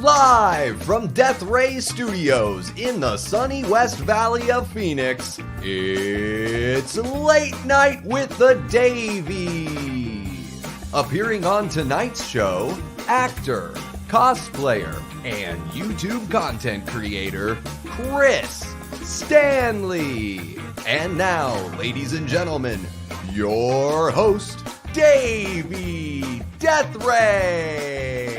Live from Deathray Studios in the sunny West Valley of Phoenix, it's Late Night with the Davey. Appearing on tonight's show, actor, cosplayer, and YouTube content creator, Chris Stanley. And now, ladies and gentlemen, your host, Davey Deathray.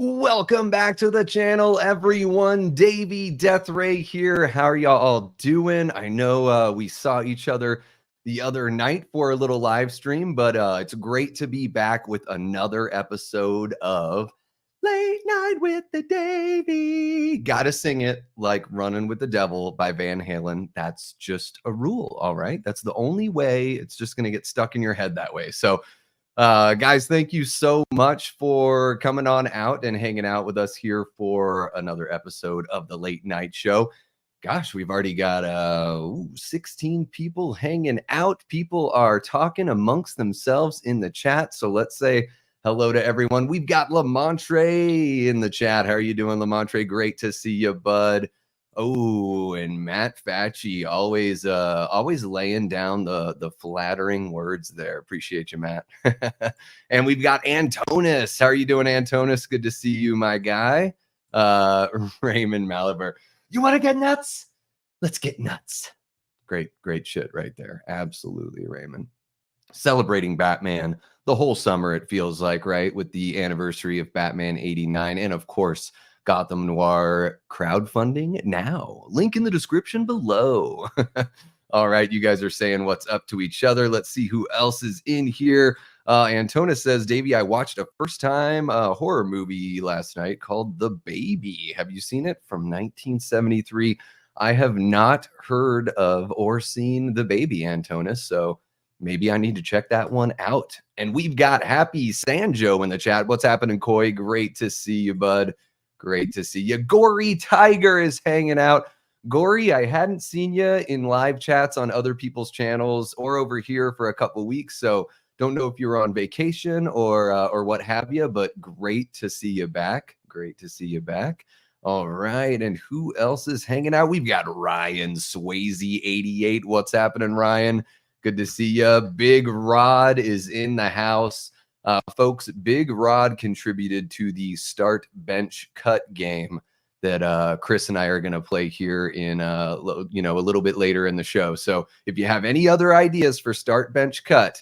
Welcome back to the channel, everyone. Davey Deathray here. How are y'all all doing? I know we saw each other the other night for a little live stream, but it's great to be back with another episode of Late Night with the Davey. Gotta sing it like Running with the Devil by Van Halen. That's just a rule, all right? That's the only way. It's just gonna get stuck in your head that way. So guys, thank you so much for coming on out and hanging out with us here for another episode of the Late Night Show. Gosh, we've already got 16 people hanging out. People are talking amongst themselves in the chat. So let's say hello to everyone. We've got Lamontre in the chat. How are you doing, Lamontre? Great to see you, bud. Oh, and Matt Facci, always laying down the flattering words there. Appreciate you, Matt. And we've got Antonis. How are you doing, Antonis? Good to see you, my guy. Raymond Malabar. You want to get nuts? Let's get nuts. Great shit right there. Absolutely, Raymond. Celebrating Batman the whole summer, it feels like, right? With the anniversary of Batman 89. And of course, Gotham Noir crowdfunding now. Link in the description below. All right, you guys are saying what's up to each other. Let's see who else is in here. Antonis says, Davey, I watched a first-time horror movie last night called The Baby. Have you seen it? From 1973. I have not heard of or seen The Baby, Antonis, so maybe I need to check that one out. And we've got Happy Sanjo in the chat. What's happening, Koi? Great to see you, bud. Great to see you. Gory Tiger is hanging out. Gory, I hadn't seen you in live chats on other people's channels or over here for a couple weeks, so don't know if you were on vacation or what have you, but great to see you back. Great to see you back. All right, and who else is hanging out? We've got Ryan Swayze 88. What's happening, Ryan? Good to see you. Big Rod is in the house. Folks, Big Rod contributed to the start bench cut game that Chris and I are going to play here in a little bit later in the show. So if you have any other ideas for start bench cut,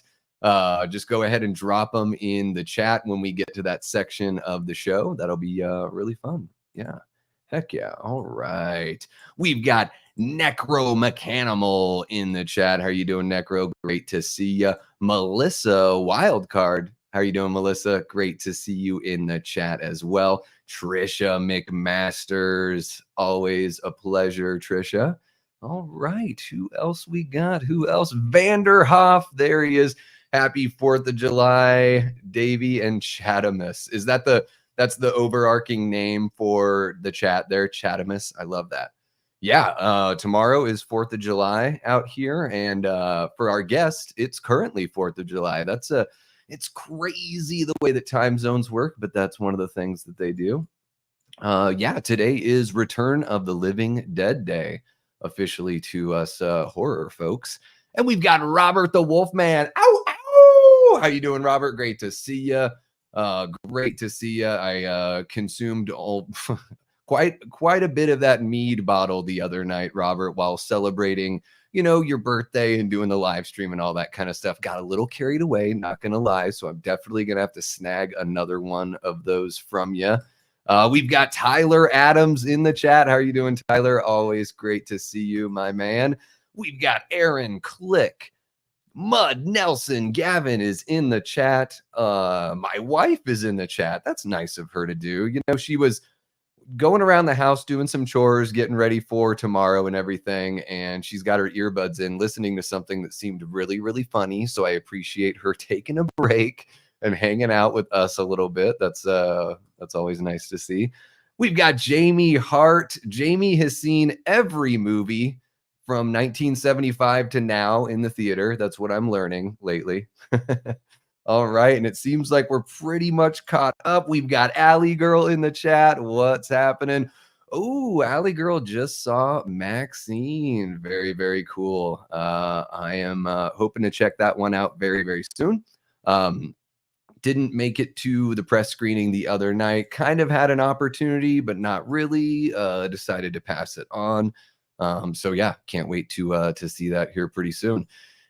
just go ahead and drop them in the chat when we get to that section of the show. That'll be really fun. Yeah. Heck yeah. All right. We've got Necro Mechanimal in the chat. How are you doing, Necro? Great to see you. Melissa Wildcard. How are you doing, Melissa? Great to see you in the chat as well. Trisha McMasters. Always a pleasure, Trisha. All right. Who else we got? Who else? Vanderhoff. There he is. Happy 4th of July, Davey and Chatamus. Is that that's the overarching name for the chat there? Chatamus. I love that. Yeah, tomorrow is 4th of July out here. And for our guest, it's currently 4th of July. It's crazy the way that time zones work, but that's one of the things that they do. Yeah, today is Return of the Living Dead Day, officially to us horror folks. And we've got Robert the Wolfman. Ow, ow! How you doing, Robert? Great to see you. Great to see you. I consumed quite a bit of that mead bottle the other night, Robert, while celebrating your birthday and doing the live stream and all that kind of stuff. Got a little carried away, not gonna lie. So I'm definitely gonna have to snag another one of those from you. We've got Tyler Adams in the chat. How are you doing, Tyler? Always great to see you, my man. We've got Aaron Click, Mud Nelson. Gavin is in the chat. My wife is in the chat. That's nice of her to do. She was going around the house doing some chores, getting ready for tomorrow and everything, and she's got her earbuds in listening to something that seemed really, really funny. So I appreciate her taking a break and hanging out with us a little bit. That's always nice to see. We've got Jamie Hart. Jamie has seen every movie from 1975 to now in the theater. That's what I'm learning lately. All right. And it seems like we're pretty much caught up. We've got Allie Girl in the chat. What's happening? Oh, Allie Girl just saw Maxine. Very, very cool. I am hoping to check that one out very, very soon. Didn't make it to the press screening the other night. Kind of had an opportunity, but not really. Decided to pass it on. So yeah, can't wait to see that here pretty soon.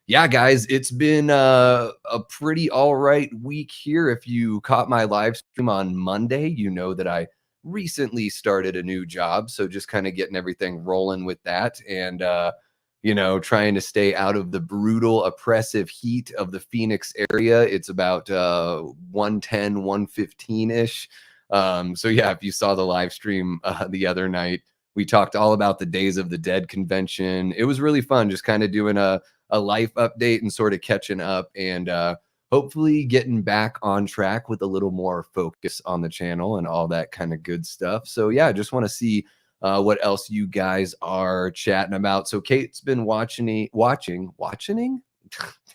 Yeah, guys, it's been a pretty all right week here. If you caught my live stream on Monday, you know that I recently started a new job. So just kind of getting everything rolling with that and, trying to stay out of the brutal, oppressive heat of the Phoenix area. It's about 110, 115-ish. So yeah, if you saw the live stream the other night, we talked all about the Days of the Dead convention. It was really fun, just kind of doing a life update and sort of catching up and hopefully getting back on track with a little more focus on the channel and all that kind of good stuff. So yeah, I just want to see what else you guys are chatting about. So Kate's been watching.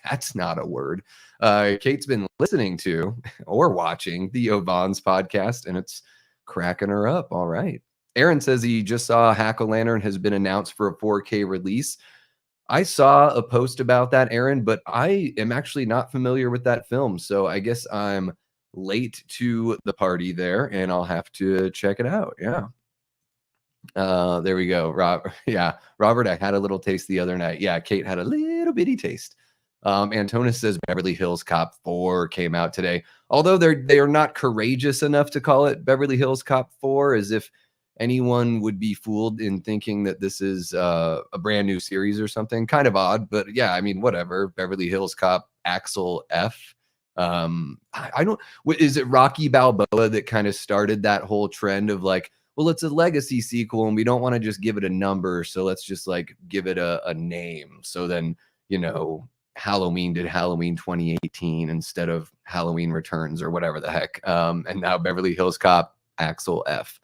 That's not a word. Kate's been listening to or watching the Ovon's podcast, and it's cracking her up. All right. Aaron says he just saw Hack-O-Lantern has been announced for a 4K release. I saw a post about that, Aaron, but I am actually not familiar with that film. So I guess I'm late to the party there, and I'll have to check it out. Yeah. There we go. Yeah, Robert, I had a little taste the other night. Yeah, Kate had a little bitty taste. Antonis says Beverly Hills Cop 4 came out today. Although they are not courageous enough to call it Beverly Hills Cop 4, as if anyone would be fooled in thinking that this is a brand new series or something. Kind of odd, but yeah, I mean, whatever. Beverly Hills Cop Axel F. I don't. Is it Rocky Balboa that kind of started that whole trend of like, well, it's a legacy sequel and we don't want to just give it a number, so let's just like give it a name. So then, Halloween did Halloween 2018 instead of Halloween Returns or whatever the heck. And now Beverly Hills Cop Axel F.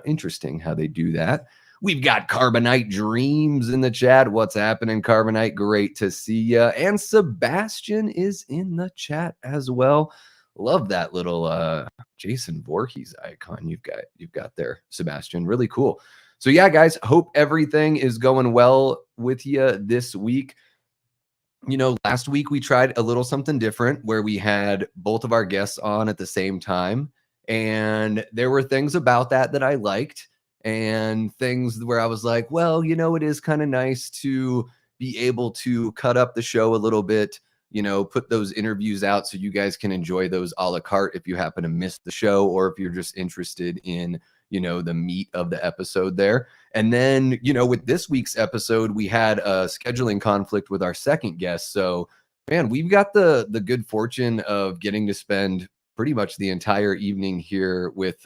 Interesting how they do that. We've got Carbonite Dreams in the chat. What's happening, Carbonite? Great to see you. And Sebastian is in the chat as well. Love that little Jason Voorhees icon you've got there, Sebastian. Really cool. So yeah, guys, hope everything is going well with you this week. Last week we tried a little something different where we had both of our guests on at the same time. And there were things about that I liked and things where I was like, well, it is kind of nice to be able to cut up the show a little bit, put those interviews out so you guys can enjoy those a la carte if you happen to miss the show or if you're just interested in, the meat of the episode there. And then, with this week's episode, we had a scheduling conflict with our second guest. So, man, we've got the good fortune of getting to spend pretty much the entire evening here with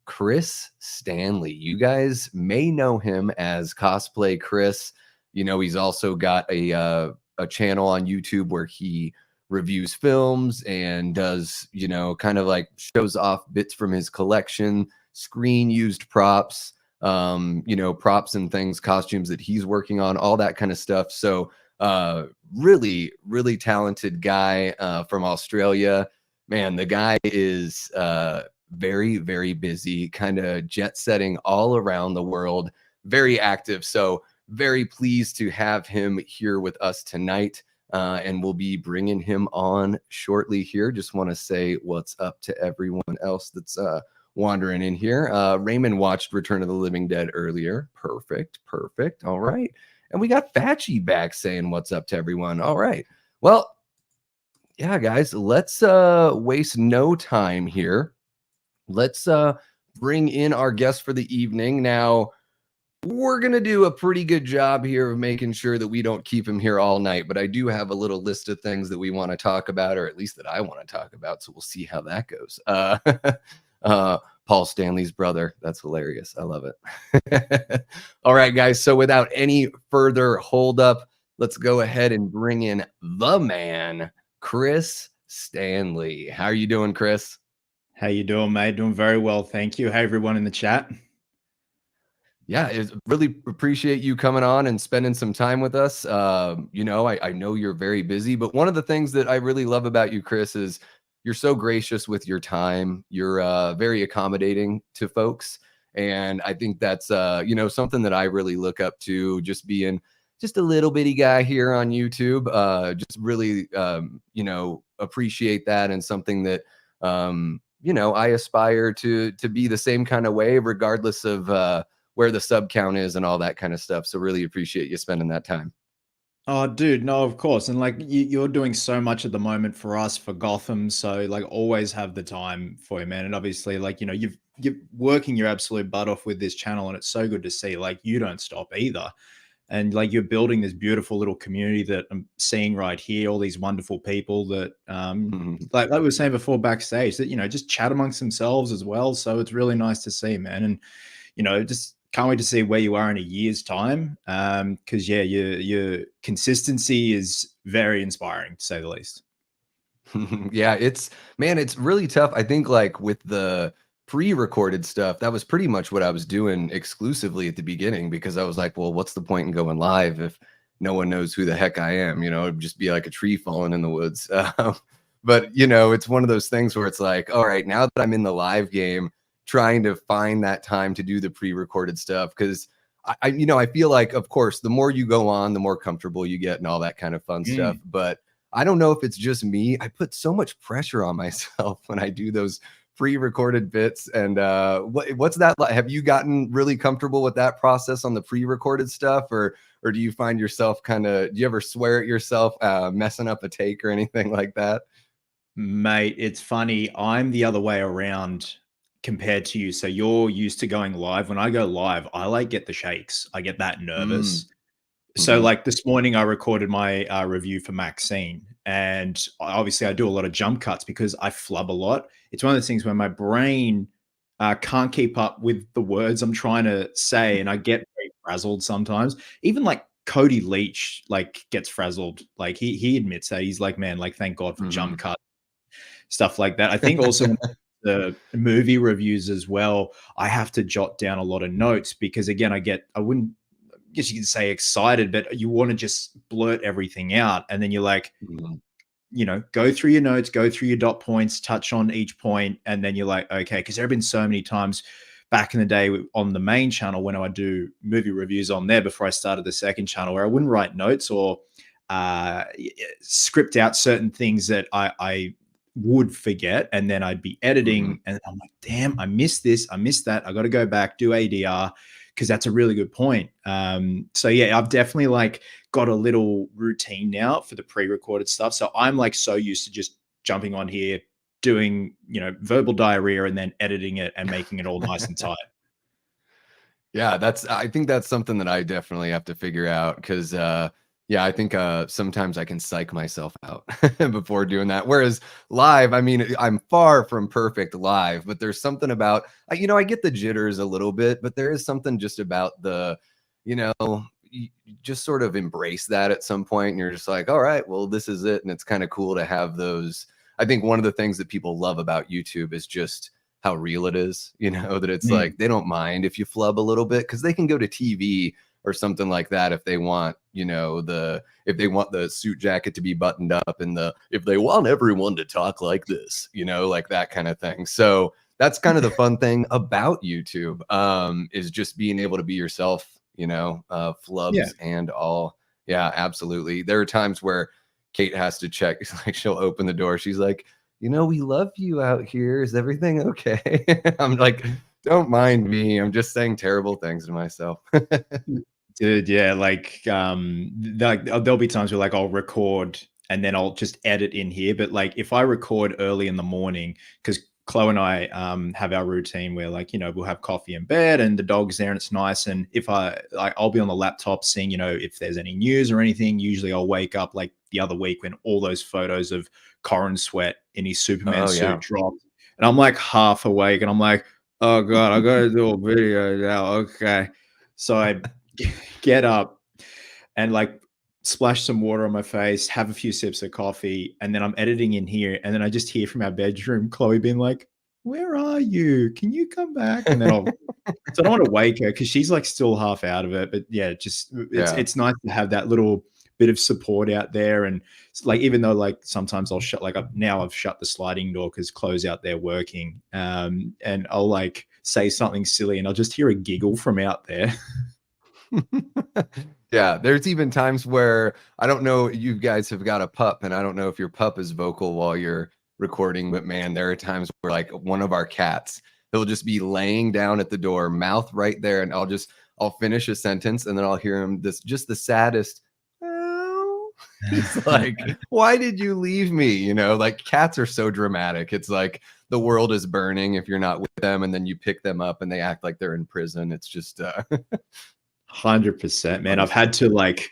Chris Stanley. You guys may know him as Cosplay Chris. He's also got a channel on YouTube where he reviews films and does, kind of like shows off bits from his collection, screen used props, props and things, costumes that he's working on, all that kind of stuff. So really, really talented guy from Australia. Man, the guy is very, very busy, kind of jet setting all around the world, very active. So very pleased to have him here with us tonight. And we'll be bringing him on shortly here. Just want to say what's up to everyone else that's wandering in here. Raymond watched Return of the Living Dead earlier. Perfect. All right. And we got Fatchy back saying what's up to everyone. All right. Well, yeah, guys, let's waste no time here. Let's bring in our guest for the evening. Now, we're going to do a pretty good job here of making sure that we don't keep him here all night, but I do have a little list of things that we want to talk about, or at least that I want to talk about, so we'll see how that goes. Paul Stanley's brother. That's hilarious. I love it. All right, guys, so without any further holdup, let's go ahead and bring in the man, Chris Stanley. How are you doing, Chris? How you doing, mate? Doing very well, thank you. Hey, everyone in the chat. Yeah, it's really appreciate you coming on and spending some time with us. I know you're very busy, but one of the things that I really love about you, Chris, is you're so gracious with your time. You're very accommodating to folks. And I think that's, something that I really look up to, just being just a little bitty guy here on YouTube. Just really, appreciate that, and something that, I aspire to be the same kind of way, regardless of, where the sub count is and all that kind of stuff. So really appreciate you spending that time. Oh, dude, no, of course. And like you're doing so much at the moment for us, for Gotham. So like always have the time for you, man. And obviously, like, you're working your absolute butt off with this channel, and it's so good to see like you don't stop either. And like you're building this beautiful little community that I'm seeing right here, all these wonderful people that Mhm. like we were saying before backstage, that just chat amongst themselves as well. So it's really nice to see, man. And just can't wait to see where you are in a year's time. Because yeah, your consistency is very inspiring to say the least. Yeah, it's really tough. I think, like, with the pre-recorded stuff, that was pretty much what I was doing exclusively at the beginning, because I was like, well, what's the point in going live if no one knows who the heck I am? It'd just be like a tree falling in the woods. But it's one of those things where it's like, all right, now that I'm in the live game, trying to find that time to do the pre-recorded stuff, because I feel like, of course, the more you go on, the more comfortable you get and all that kind of fun stuff. Mm. But I don't know if it's just me. I put so much pressure on myself when I do those pre-recorded bits. And what's that like? Have you gotten really comfortable with that process on the pre-recorded stuff, or do you find yourself do you ever swear at yourself messing up a take or anything like that? Mate, it's funny. I'm the other way around compared to you. So you're used to going live. When I go live, I like get the shakes. I get that Mm, nervous. So hmm. like this morning, I recorded my review for Maxine, and obviously I do a lot of jump cuts because I flub a lot. It's one of those things where my brain can't keep up with the words I'm trying to say, and I get very frazzled sometimes. Even like Cody Leach like gets frazzled. Like he admits that he's like, man, like thank God for jump Hmm. cuts, stuff like that. I think also when the movie reviews as well, I have to jot down a lot of notes because again, I wouldn't guess you could say excited, but you want to just blurt everything out. And then you're like, go through your notes, go through your dot points, touch on each point, and then you're like, okay, because there have been so many times back in the day on the main channel when I would do movie reviews on there before I started the second channel, where I wouldn't write notes or script out certain things that I would forget, and then I'd be Hmm. editing, and I'm like, damn, I missed this, I missed that, I got to go back, do ADR, because that's a really good point. So yeah, I've definitely like got a little routine now for the pre-recorded stuff. So I'm like so used to just jumping on here, doing, verbal diarrhea and then editing it and making it all nice and tight. Yeah, I think that's something that I definitely have to figure out, because yeah, I think sometimes I can psych myself out before doing that. Whereas live, I mean, I'm far from perfect live, but there's something about, I get the jitters a little bit, but there is something just about you know, you just sort of embrace that at some point, and you're just like, all right, well, this is it. And it's kind of cool to have those. I think one of the things that people love about YouTube is just how real it is, that it's Mm. like they don't mind if you flub a little bit, because they can go to TV or something like that if they want, if they want the suit jacket to be buttoned up, and if they want everyone to talk like this, like that kind of thing. So that's kind of the fun thing about YouTube, is just being able to be yourself, Yeah. flubs and all. Yeah, absolutely. There are times where Kate has to check, like she'll open the door. She's like, we love you out here. Is everything okay? I'm like, don't mind me. I'm just saying terrible things to myself. Dude, yeah, like there'll be times where like I'll record and then I'll just edit in here. But like if I record early in the morning, because Chloe and I have our routine where like, we'll have coffee in bed and the dog's there and it's nice. And if I'll be on the laptop seeing, if there's any news or anything, usually I'll wake up like the other week when all those photos of Corin Sweat in his Superman Oh, suit yeah. dropped. And I'm like half awake and I'm like, oh God, I gotta do a video now. Okay. So I get up and like splash some water on my face, have a few sips of coffee, and then I'm editing in here. And then I just hear from our bedroom, Chloe being like, where are you? Can you come back? And then I'll, so I don't want to wake her because she's like still half out of it. But yeah, just Yeah. it's nice to have that little bit of support out there. And like, even though like sometimes I'll shut, like now I've shut the sliding door because Chloe's out there working. And I'll like say something silly and I'll just hear a giggle from out there. Yeah, there's even times where I don't know, you guys have got a pup, and I don't know if your pup is vocal while you're recording, but man, there are times where like one of our cats, he'll just be laying down at the door, mouth right there, and I'll finish a sentence and then I'll hear him just the saddest. "Oh." He's like, why did you leave me? You know, like cats are so dramatic. It's like the world is burning if you're not with them, and then you pick them up and they act like they're in prison. It's just 100%, man. I've had to like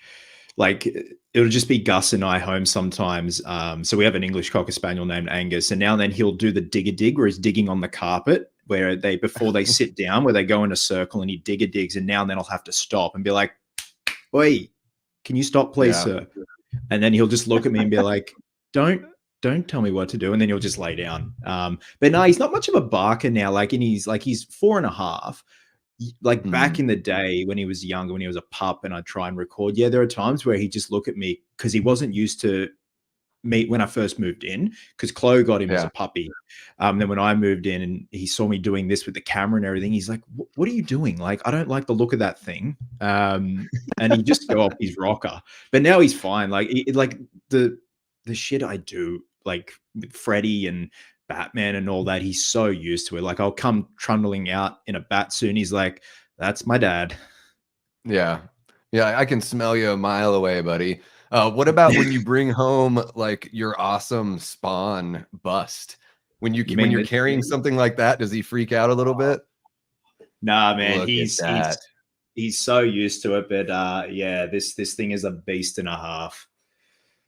it'll just be Gus and I home sometimes. So we have an English Cocker Spaniel named Angus, and now and then he'll do the digger dig where he's digging on the carpet where they, before they sit down, where they go in a circle and he digger digs, and now and then I'll have to stop and be like, "Oi, can you stop, please, sir?" And then he'll just look at me and be like, "Don't tell me what to do," and then he'll just lay down. But no, he's not much of a barker now. Like, and he's 4.5. Like back in the day when he was younger, when he was a pup and I'd try and record, yeah, there are times where he'd just look at me because he wasn't used to me when I first moved in, because Chloe got him as a puppy. Then when I moved in and he saw me doing this with the camera and everything, he's like, what are you doing? Like, I don't like the look of that thing. And he just go off his rocker. But now he's fine. Like, like the shit I do, like with Freddie and Batman and all that, he's so used to it. Like, I'll come trundling out in a bat suit. He's like, that's my dad. Yeah. Yeah, I can smell you a mile away, buddy. What about when you bring home like your awesome Spawn bust? When you're carrying something like that, does he freak out a little bit? Nah, man, he's so used to it. But yeah, this thing is a beast and a half.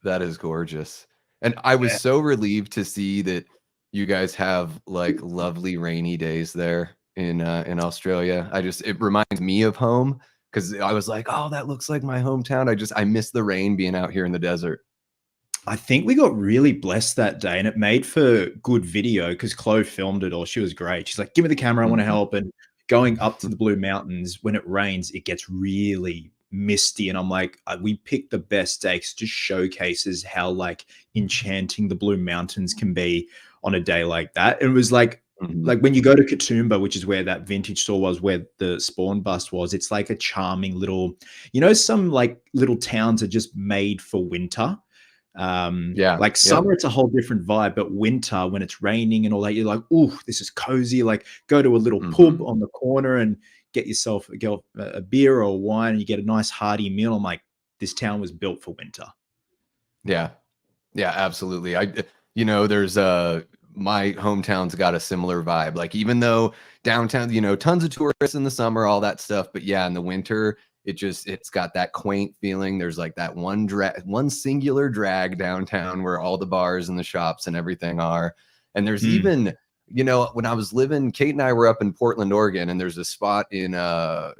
That is gorgeous. And I was so relieved to see that you guys have like lovely rainy days there in Australia. It reminds me of home, because I was like, oh, that looks like my hometown. I miss the rain being out here in the desert. I think we got really blessed that day, and it made for good video because Chloe filmed it all. She was great. She's like, give me the camera, I want to help. And going up to the Blue Mountains, when it rains, it gets really misty. And I'm like, we picked the best day because it just showcases how like enchanting the Blue Mountains can be on a day like that. And it was like, like when you go to Katoomba, which is where that vintage store was, where the Spawn bust was, it's like a charming little, you know, some like little towns are just made for winter. Like summer, it's a whole different vibe, but winter, when it's raining and all that, you're like, oh, this is cozy. Like, go to a little pub on the corner and get yourself a beer or a wine, and you get a nice hearty meal. I'm like, this town was built for winter. Yeah, absolutely. There's my hometown's got a similar vibe. Like, even though downtown, tons of tourists in the summer, all that stuff, but yeah, in the winter, it's got that quaint feeling. There's like that one singular drag downtown where all the bars and the shops and everything are. And there's even, when I was Kate and I were up in Portland, Oregon, and there's a spot in the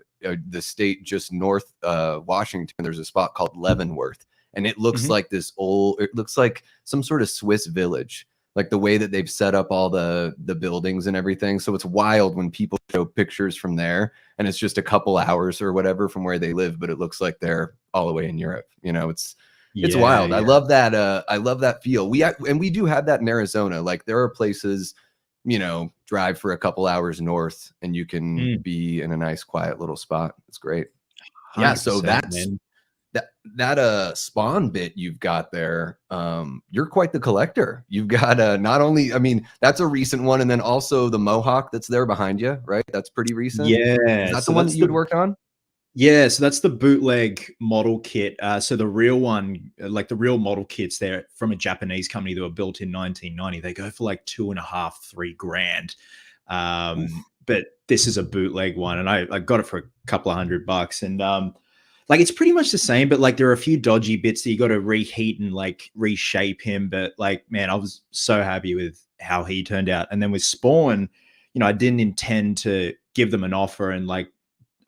state just north Washington. There's a spot called Leavenworth, and it looks like it looks like some sort of Swiss village, like the way that they've set up all the buildings and everything. So it's wild when people show pictures from there, and it's just a couple hours or whatever from where they live, but it looks like they're all the way in Europe. It's wild. Yeah. I love that. I love that feel. We do have that in Arizona. Like, there are places, drive for a couple hours north and you can be in a nice, quiet little spot. It's great. Yeah. So that's, that Spawn bit you've got there, you're quite the collector. You've got not only, that's a recent one, and then also the Mohawk that's there behind you, right? That's pretty recent. Yeah. Is that the one that you'd worked on? Yeah, so that's the bootleg model kit. So the real one, like the real model kits, they're from a Japanese company that were built in 1990. They go for like $2.5–3 grand. But this is a bootleg one, and I got it for a couple of $100. And like, it's pretty much the same, but like there are a few dodgy bits that you got to reheat and like reshape him. But like, man, I was so happy with how he turned out. And then with Spawn, I didn't intend to give them an offer, and like,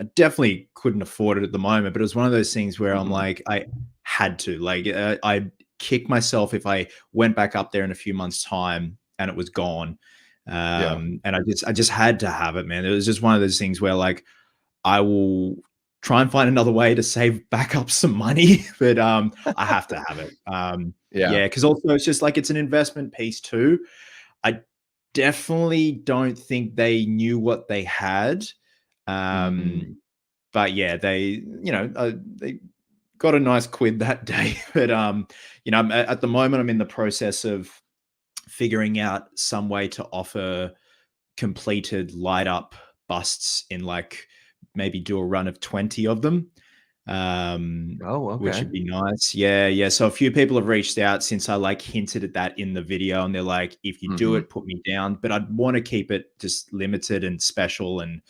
I definitely couldn't afford it at the moment, but it was one of those things where I'm like, I had to, like, I'd kick myself if I went back up there in a few months' time and it was gone. Yeah. And I just had to have it, man. It was just one of those things where like I will try and find another way to save back up some money, but I have to have it. Yeah. Yeah, because also it's just like it's an investment piece too. I definitely don't think they knew what they had. Hmm. But yeah, they got a nice quid that day. But at the moment I'm in the process of figuring out some way to offer completed light up busts in like maybe do a run of 20 of them, Oh, which okay. would be nice. Yeah. So a few people have reached out since I like hinted at that in the video, and they're like, if you do Hmm. it, put me down. But I'd want to keep it just limited and special. And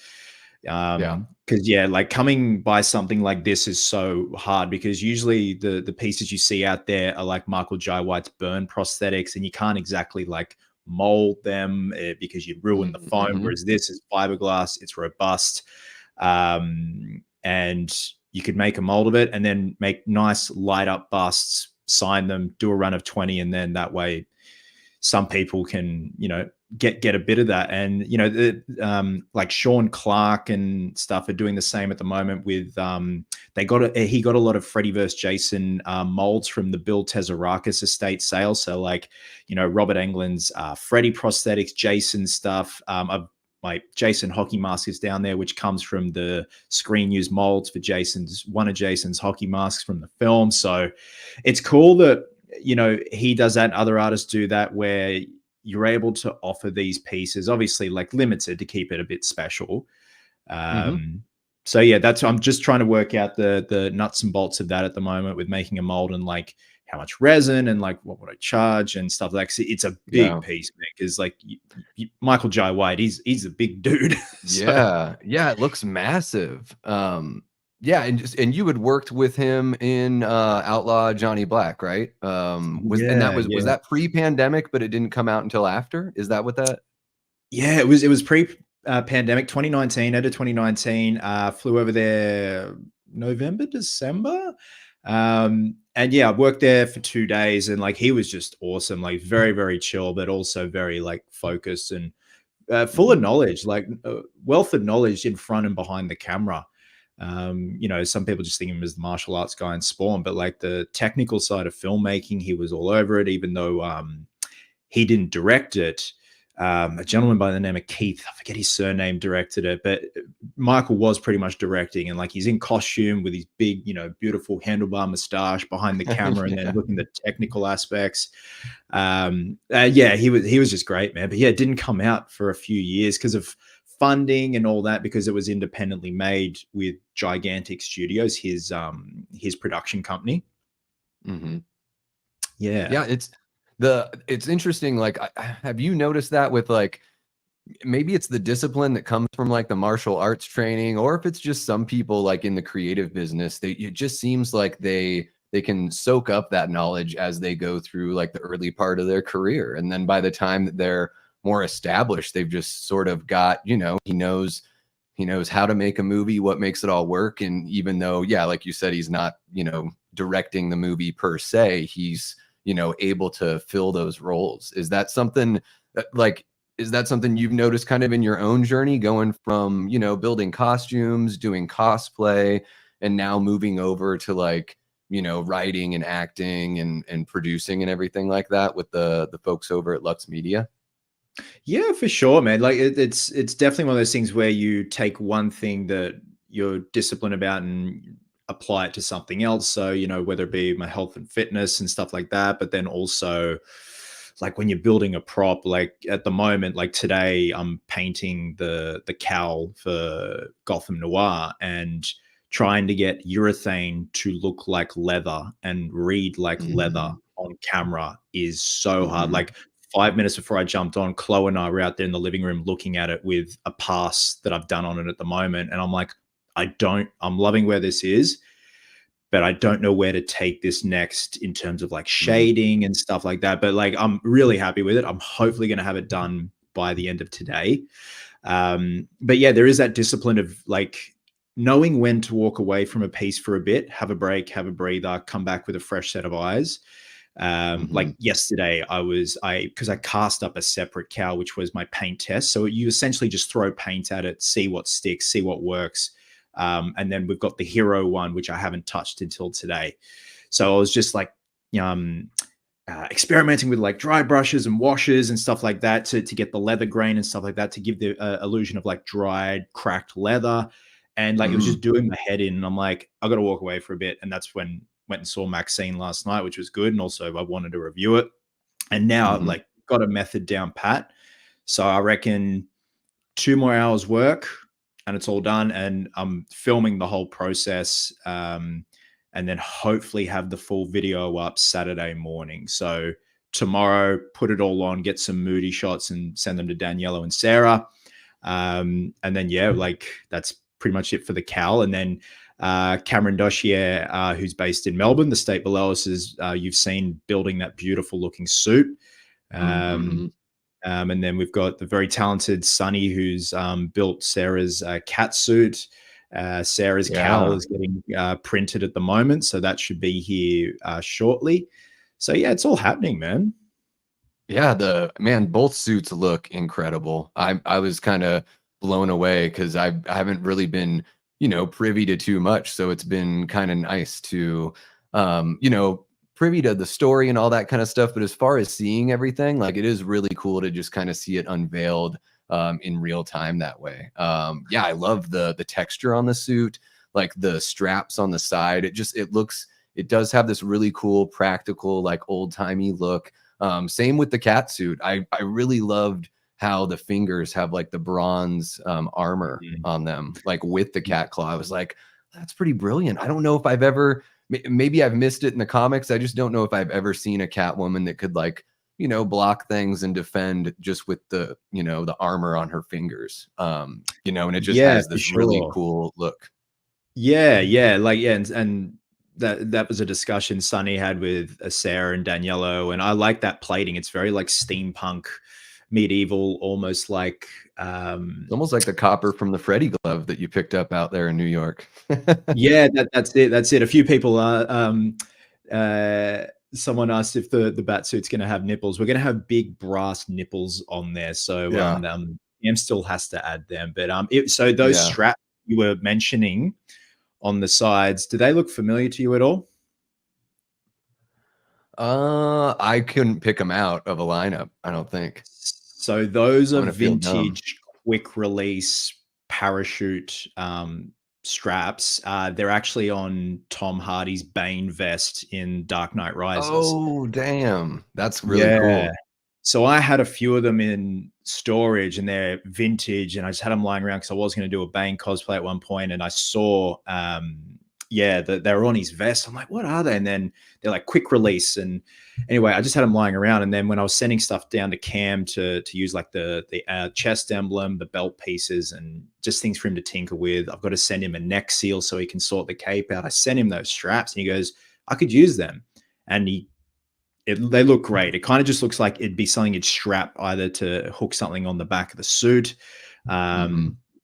Yeah. because yeah, like coming by something like this is so hard because usually the pieces you see out there are like Michael Jai White's burn prosthetics, and you can't exactly like mold them because you'd ruin the foam. Hmm. Whereas this is fiberglass, it's robust, and you could make a mold of it and then make nice light up busts, sign them, do a run of 20, and then that way some people can get a bit of that. And like Sean Clark and stuff are doing the same at the moment with he got a lot of Freddy vs Jason molds from the Bill Tesarakis estate sale. So like Robert Englund's Freddy prosthetics, Jason stuff. My Jason hockey mask is down there, which comes from the screen use molds for one of Jason's hockey masks from the film. So it's cool that he does that, other artists do that, where you're able to offer these pieces, obviously like limited to keep it a bit special. Hmm. So yeah, I'm just trying to work out the nuts and bolts of that at the moment with making a mold and like how much resin and like what would I charge and stuff like that. It's a big Yeah. piece, man, because like Michael Jai White, he's a big dude. So Yeah. Yeah. It looks massive. Yeah, and you had worked with him in Outlaw Johnny Black, right? yeah, Was yeah. that pre-pandemic, but it didn't come out until after? Is that what that? Yeah, it was pre pandemic 2019, end of 2019. Flew over there November, December. And yeah, I worked there for 2 days, and like he was just awesome, like very, very chill, but also very like focused and full of Mhm. knowledge, like wealth of knowledge in front and behind the camera. Some people just think of him as the martial arts guy in Spawn, but like the technical side of filmmaking, he was all over it, even though he didn't direct it. A gentleman by the name of Keith, I forget his surname, directed it, but Michael was pretty much directing, and like he's in costume with his big, beautiful handlebar mustache behind the camera, and then Yeah. looking at the technical aspects. Yeah, he was just great, man. But yeah, it didn't come out for a few years because of funding and all that, because it was independently made with Gigantic Studios, his production company. Mhm. Yeah. Yeah, it's interesting, like, have you noticed that with, like, maybe it's the discipline that comes from, like, the martial arts training, or if it's just some people, like, in the creative business, it just seems like they can soak up that knowledge as they go through, like, the early part of their career, and then by the time that they're more established, they've just sort of got, he knows how to make a movie, what makes it all work, and even though, yeah, like you said, he's not, directing the movie per se, he's, able to fill those roles. Is that something that, like, is that something you've noticed kind of in your own journey, going from, building costumes, doing cosplay, and now moving over to, like, writing and acting and producing and everything like that with the folks over at Lux Media? Yeah, for sure, man. Like it's definitely one of those things where you take one thing that you're disciplined about and apply it to something else. So, whether it be my health and fitness and stuff like that, but then also like when you're building a prop, like at the moment, like today, I'm painting the cowl for Gotham Noir and trying to get urethane to look like leather and read like leather Mm, on camera is so hard. mhm, Like 5 minutes before I jumped on, Chloe and I were out there in the living room looking at it with a pass that I've done on it at the moment. And I'm like, I'm loving where this is, but I don't know where to take this next in terms of like mhm, shading and stuff like that. But like, I'm really happy with it. I'm hopefully going to have it done by the end of today. But yeah, there is that discipline of like knowing when to walk away from a piece for a bit, have a break, have a breather, come back with a fresh set of eyes. Like yesterday, because I cast up a separate cow, which was my paint test. So you essentially just throw paint at it, see what sticks, see what works. And then we've got the hero one, which I haven't touched until today. So I was just like, experimenting with like dry brushes and washes and stuff like that to get the leather grain and stuff like that to give the illusion of like dried, cracked leather. And like it was just doing my head in. And I'm like, I got to walk away for a bit. And that's when went and saw Maxine last night, which was good. And also I wanted to review it. And now I've like got a method down pat. So I reckon 2 more hours work and it's all done. And I'm filming the whole process. And then hopefully have the full video up Saturday morning. So tomorrow, put it all on, get some moody shots and send them to Daniela and Sarah. And then, yeah, like that's pretty much it for the cowl. And then Cameron Dossier, who's based in Melbourne, the state below us, is you've seen building that beautiful looking suit. And then we've got the very talented Sunny, who's built Sarah's cat suit. Sarah's cowl is getting printed at the moment, so that should be here shortly. So yeah, it's all happening, man. Yeah, both suits look incredible. I was kind of blown away because I haven't really been, privy to too much. So it's been kind of nice to, privy to the story and all that kind of stuff. But as far as seeing everything, like it is really cool to just kind of see it unveiled in real time that way. Yeah, I love the texture on the suit, like the straps on the side. It does have this really cool, practical, like old timey look. Same with the cat suit. I really loved how the fingers have like the bronze armor on them, like with the cat claw. I was like, that's pretty brilliant. I don't know if I've ever, maybe I've missed it in the comics. I just don't know if I've ever seen a Catwoman that could like, block things and defend just with the, the armor on her fingers. And it just has this really cool look. Yeah. And that was a discussion Sunny had with Sarah and Daniello, and I like that plating. It's very like steampunk, medieval, almost like almost like the copper from the Freddy glove that you picked up out there in New York. Yeah, that's it. A few people someone asked if the bat suit's going to have nipples. We're going to have big brass nipples on there, so Em still has to add them. But so those straps you were mentioning on the sides, do they look familiar to you at all? I couldn't pick them out of a lineup, I don't think. So those are vintage quick release parachute straps. They're actually on Tom Hardy's Bane vest in Dark Knight Rises. Oh, damn. That's really cool. So I had a few of them in storage and they're vintage, and I just had them lying around because I was going to do a Bane cosplay at one point, and I saw that they were on his vest. I'm like, what are they? And then they're like quick release. And anyway, I just had them lying around. And then when I was sending stuff down to Cam to use like the chest emblem, the belt pieces, and just things for him to tinker with, I've got to send him a neck seal so he can sort the cape out. I sent him those straps and he goes, I could use them. And they look great. It kind of just looks like it'd be something you'd strap either to hook something on the back of the suit.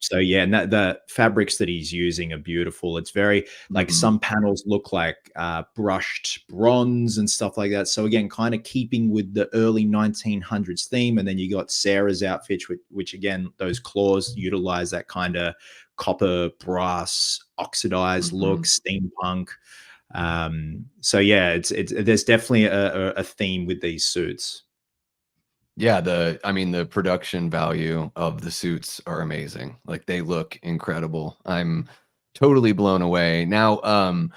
So yeah, and the fabrics that he's using are beautiful. It's very like some panels look like brushed bronze and stuff like that. So again, kind of keeping with the early 1900s theme. And then you got Sarah's outfit, which again, those claws utilize that kind of copper, brass, oxidized look, steampunk. So yeah, there's definitely a theme with these suits. Yeah, the production value of the suits are amazing. Like they look incredible. I'm totally blown away. Now, how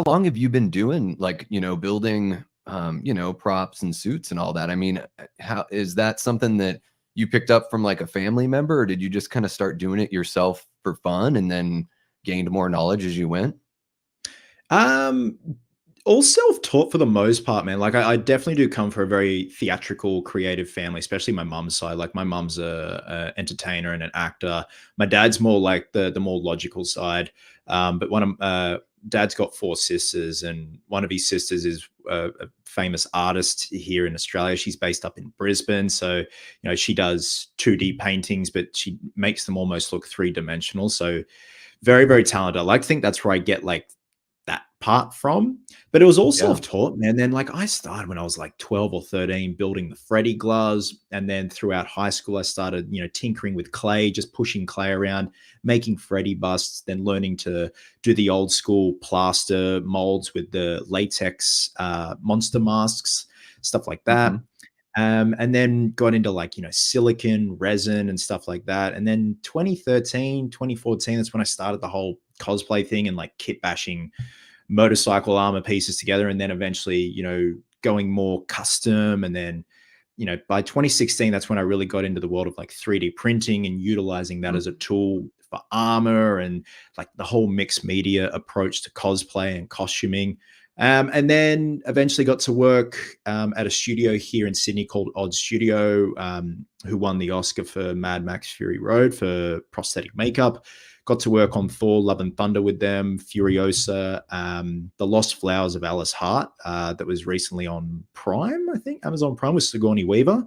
long have you been doing like, building props and suits and all that? I mean, how is that something that you picked up from like a family member, or did you just kind of start doing it yourself for fun and then gained more knowledge as you went? All self-taught for the most part, man. Like I definitely do come from a very theatrical, creative family, especially my mom's side. Like my mom's a entertainer and an actor. My dad's more like the more logical side. But dad's got 4 sisters, and one of his sisters is a famous artist here in Australia. She's based up in Brisbane. So, she does 2D paintings, but she makes them almost look 3-dimensional. So very, very talented. I like to think that's where I get like that part from, but it was all Yeah. self-taught, man. Then like I started when I was like 12 or 13 building the Freddy gloves, and then throughout high school I started, tinkering with clay, just pushing clay around, making Freddy busts, then learning to do the old school plaster molds with the latex monster masks, stuff like that. Mhm. And then got into like, silicon, resin, and stuff like that. And then 2013, 2014, that's when I started the whole cosplay thing and like kit bashing motorcycle armor pieces together. And then eventually, going more custom. And then, by 2016, that's when I really got into the world of like 3D printing and utilizing that Mm. as a tool for armor and like the whole mixed media approach to cosplay and costuming. And then eventually got to work at a studio here in Sydney called Odd Studio, who won the Oscar for Mad Max Fury Road for prosthetic makeup. Got to work on Thor, Love and Thunder with them, Furiosa, The Lost Flowers of Alice Hart, that was recently on Prime, I think, Amazon Prime, with Sigourney Weaver.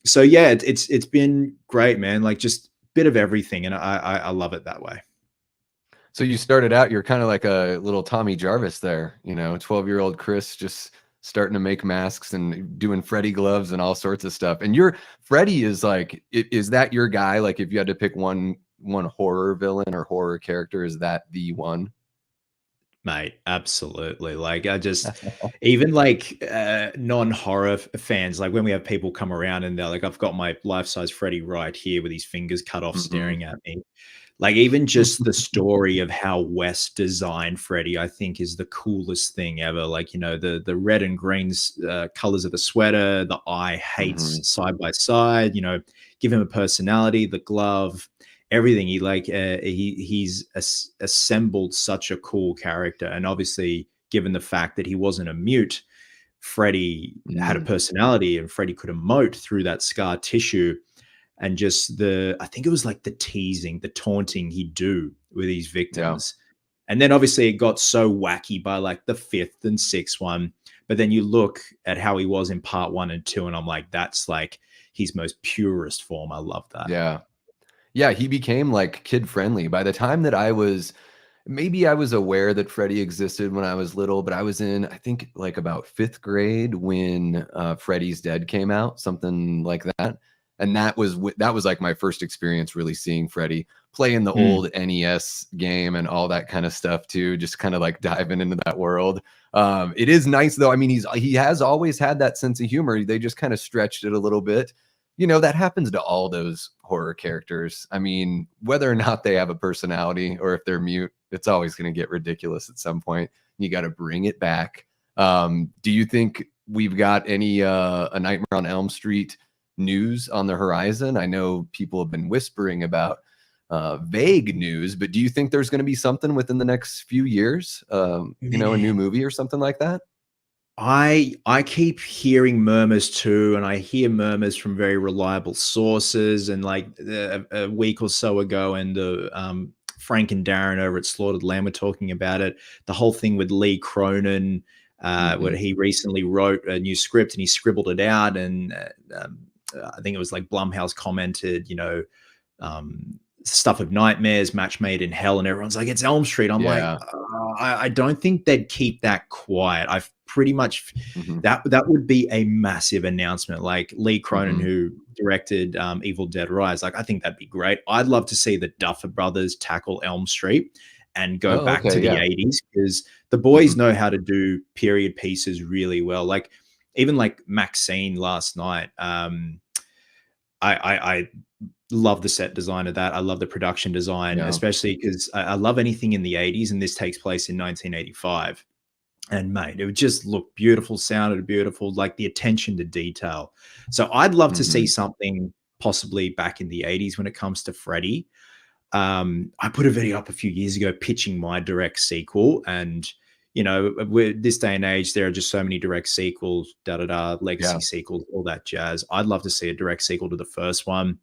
So yeah, it's been great, man. Like just bit of everything, and I love it that way. So you started out, you're kind of like a little Tommy Jarvis there, 12-year-old Chris just starting to make masks and doing Freddy gloves and all sorts of stuff. And Freddy is like, is that your guy? Like if you had to pick one horror villain or horror character, is that the one? Mate, absolutely. Like I just even like non-horror fans, like when we have people come around and they're like, I've got my life-size Freddy right here with his fingers cut off Mhm. staring at me. Like even just the story of how Wes designed Freddy, I think is the coolest thing ever. Like, the red and green colors of the sweater, the eye hates Mhm. side by side, give him a personality, the glove, everything. He's assembled such a cool character. And obviously, given the fact that he wasn't a mute, Freddy had a Mm. personality and Freddy could emote through that scar tissue. And just I think it was like the teasing, the taunting he'd do with his Yeah. victims. And then obviously it got so wacky by like the fifth and sixth one. But then you look at how he was in part 1 and 2, and I'm like, that's like his most purest form. I love that. Yeah. Yeah, he became like kid friendly. By the time that maybe I was aware that Freddy existed when I was little, but I was in, I think, like about 5th grade when Freddy's Dead came out, something like that. And that was like my first experience really seeing Freddy playing the Mm. old NES game and all that kind of stuff too, just kind of like diving into that world. It is nice though. I mean, he has always had that sense of humor. They just kind of stretched it a little bit. That happens to all those horror characters. I mean, whether or not they have a personality or if they're mute, it's always going to get ridiculous at some point. You got to bring it back. Do you think we've got any A Nightmare on Elm Street news on the horizon? I know people have been whispering about vague news, but do you think there's going to be something within the next few years? A new Man, movie or something like that? I keep hearing murmurs too, and I hear murmurs from very reliable sources. And like a week or so ago, and Frank and Darren over at Slaughtered Lamb were talking about it. The whole thing with Lee Cronin, where Mhm. he recently wrote a new script and he scribbled it out, and I think it was like Blumhouse commented, stuff of nightmares, match made in hell, and everyone's like, it's Elm Street. I'm like, Yeah. I don't think they'd keep that quiet. I've pretty much Mhm. that would be a massive announcement. Like Lee Cronin, Mhm. who directed Evil Dead Rise, like I think that'd be great. I'd love to see the Duffer Brothers tackle Elm Street and go Oh, back to okay. the Yeah. 80s, because the boys Mhm. know how to do period pieces really well. Like even like Maxine last night. I love the set design of that. I love the production design, Yeah. especially because I love anything in the 80s, and this takes place in 1985. And mate, it would just look beautiful, sounded beautiful, like the attention to detail. So I'd love to see Mhm. something possibly back in the 80s when it comes to Freddy. I put a video up a few years ago pitching my direct sequel, and with this day and age, there are just so many direct sequels, legacy Yeah. sequels, all that jazz. I'd love to see a direct sequel to the first one.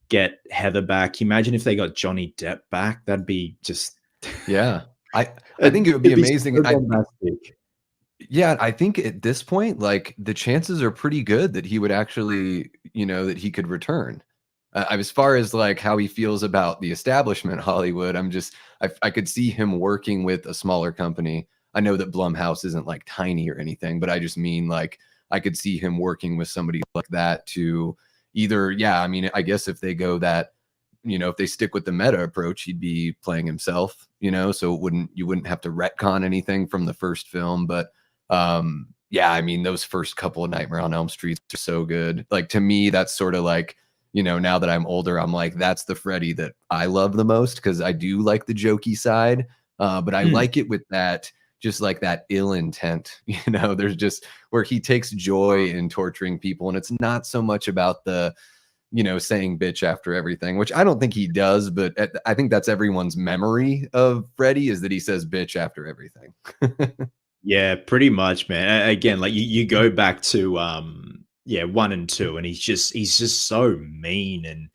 Get Heather back. Imagine if they got Johnny Depp back. That'd be just Yeah. I think it would be it'd be amazing. so bombastic. Yeah, I think at this point, like the chances are pretty good that he would actually, that he could return. As far as like how he feels about the establishment Hollywood, I could see him working with a smaller company. I know that Blumhouse isn't like tiny or anything, but I just mean like I could see him working with somebody like that to either, yeah, I mean, I guess if they go that, if they stick with the meta approach, he'd be playing himself, so you wouldn't have to retcon anything from the first film. But yeah, I mean, those first couple of Nightmare on Elm Streets are so good. Like, to me, that's sort of like, now that I'm older, I'm like, that's the Freddy that I love the most, because I do like the jokey side, but I like it with that, just like that ill intent, there's just where he takes joy in torturing people, and it's not so much about the, saying bitch after everything, which I don't think he does, but I think that's everyone's memory of Freddy, is that he says bitch after everything. Yeah, pretty much, man. Again, like you go back to 1 and 2, and he's just so mean, and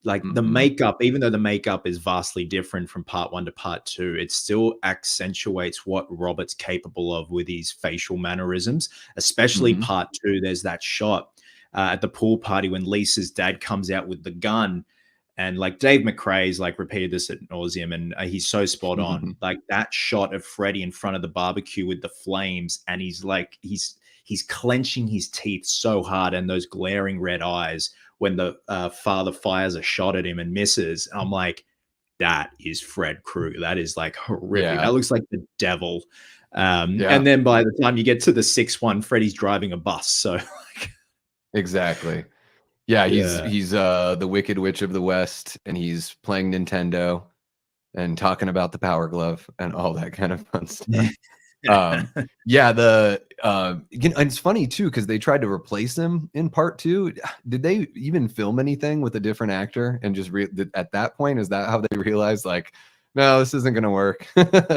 like the makeup, even though the makeup is vastly different from part 1 to part 2, it still accentuates what Robert's capable of with his facial mannerisms, especially part 2. There's that shot at the pool party when Lisa's dad comes out with the gun. And like Dave McRae's like repeated this at nauseum, and he's so spot on. Like that shot of Freddy in front of the barbecue with the flames, and he's clenching his teeth so hard, and those glaring red eyes when the father fires a shot at him and misses. I'm like, that is Fred Krueger. That is like horrific. Yeah. That looks like the devil. Yeah. And then by the time you get to the 6th one, Freddy's driving a bus. So Exactly. Yeah, he's the Wicked Witch of the West, and he's playing Nintendo and talking about the Power Glove and all that kind of fun stuff. Yeah, and it's funny too, because they tried to replace him in part 2. Did they even film anything with a different actor? And just at that point, is that how they realized, like, no, this isn't going to work?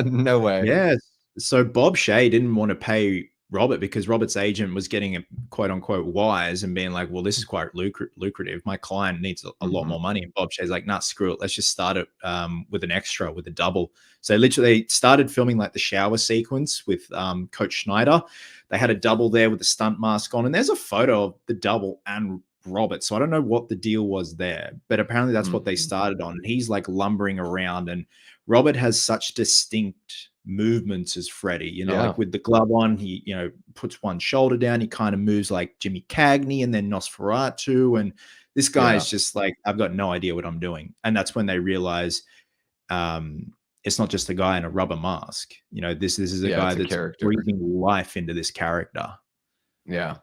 No way. Yeah. So Bob Shea didn't want to pay Robert because Robert's agent was getting a quote unquote wise and being like, well, this is quite lucrative. My client needs a lot more money. And Bob Shea's like, nah, screw it. Let's just start it with an extra, with a double. So literally started filming like the shower sequence with Coach Schneider. They had a double there with the stunt mask on. And there's a photo of the double and Robert. So I don't know what the deal was there, but apparently that's what they started on. And he's like lumbering around, and Robert has such distinct movements as Freddy, like with the glove on, he, puts one shoulder down, he kind of moves like Jimmy Cagney and then Nosferatu. And this guy is just like, I've got no idea what I'm doing. And that's when they realize it's not just a guy in a rubber mask. This is a guy that's breathing life into this character. Yeah.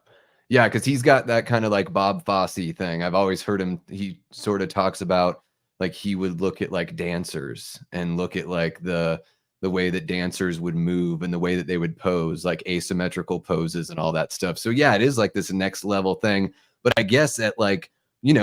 Yeah, because he's got that kind of like Bob Fosse thing. I've always heard him, he sort of talks about like he would look at like dancers and look at like the way that dancers would move and the way that they would pose, like asymmetrical poses and all that stuff. So yeah, it is like this next level thing. But I guess that like, you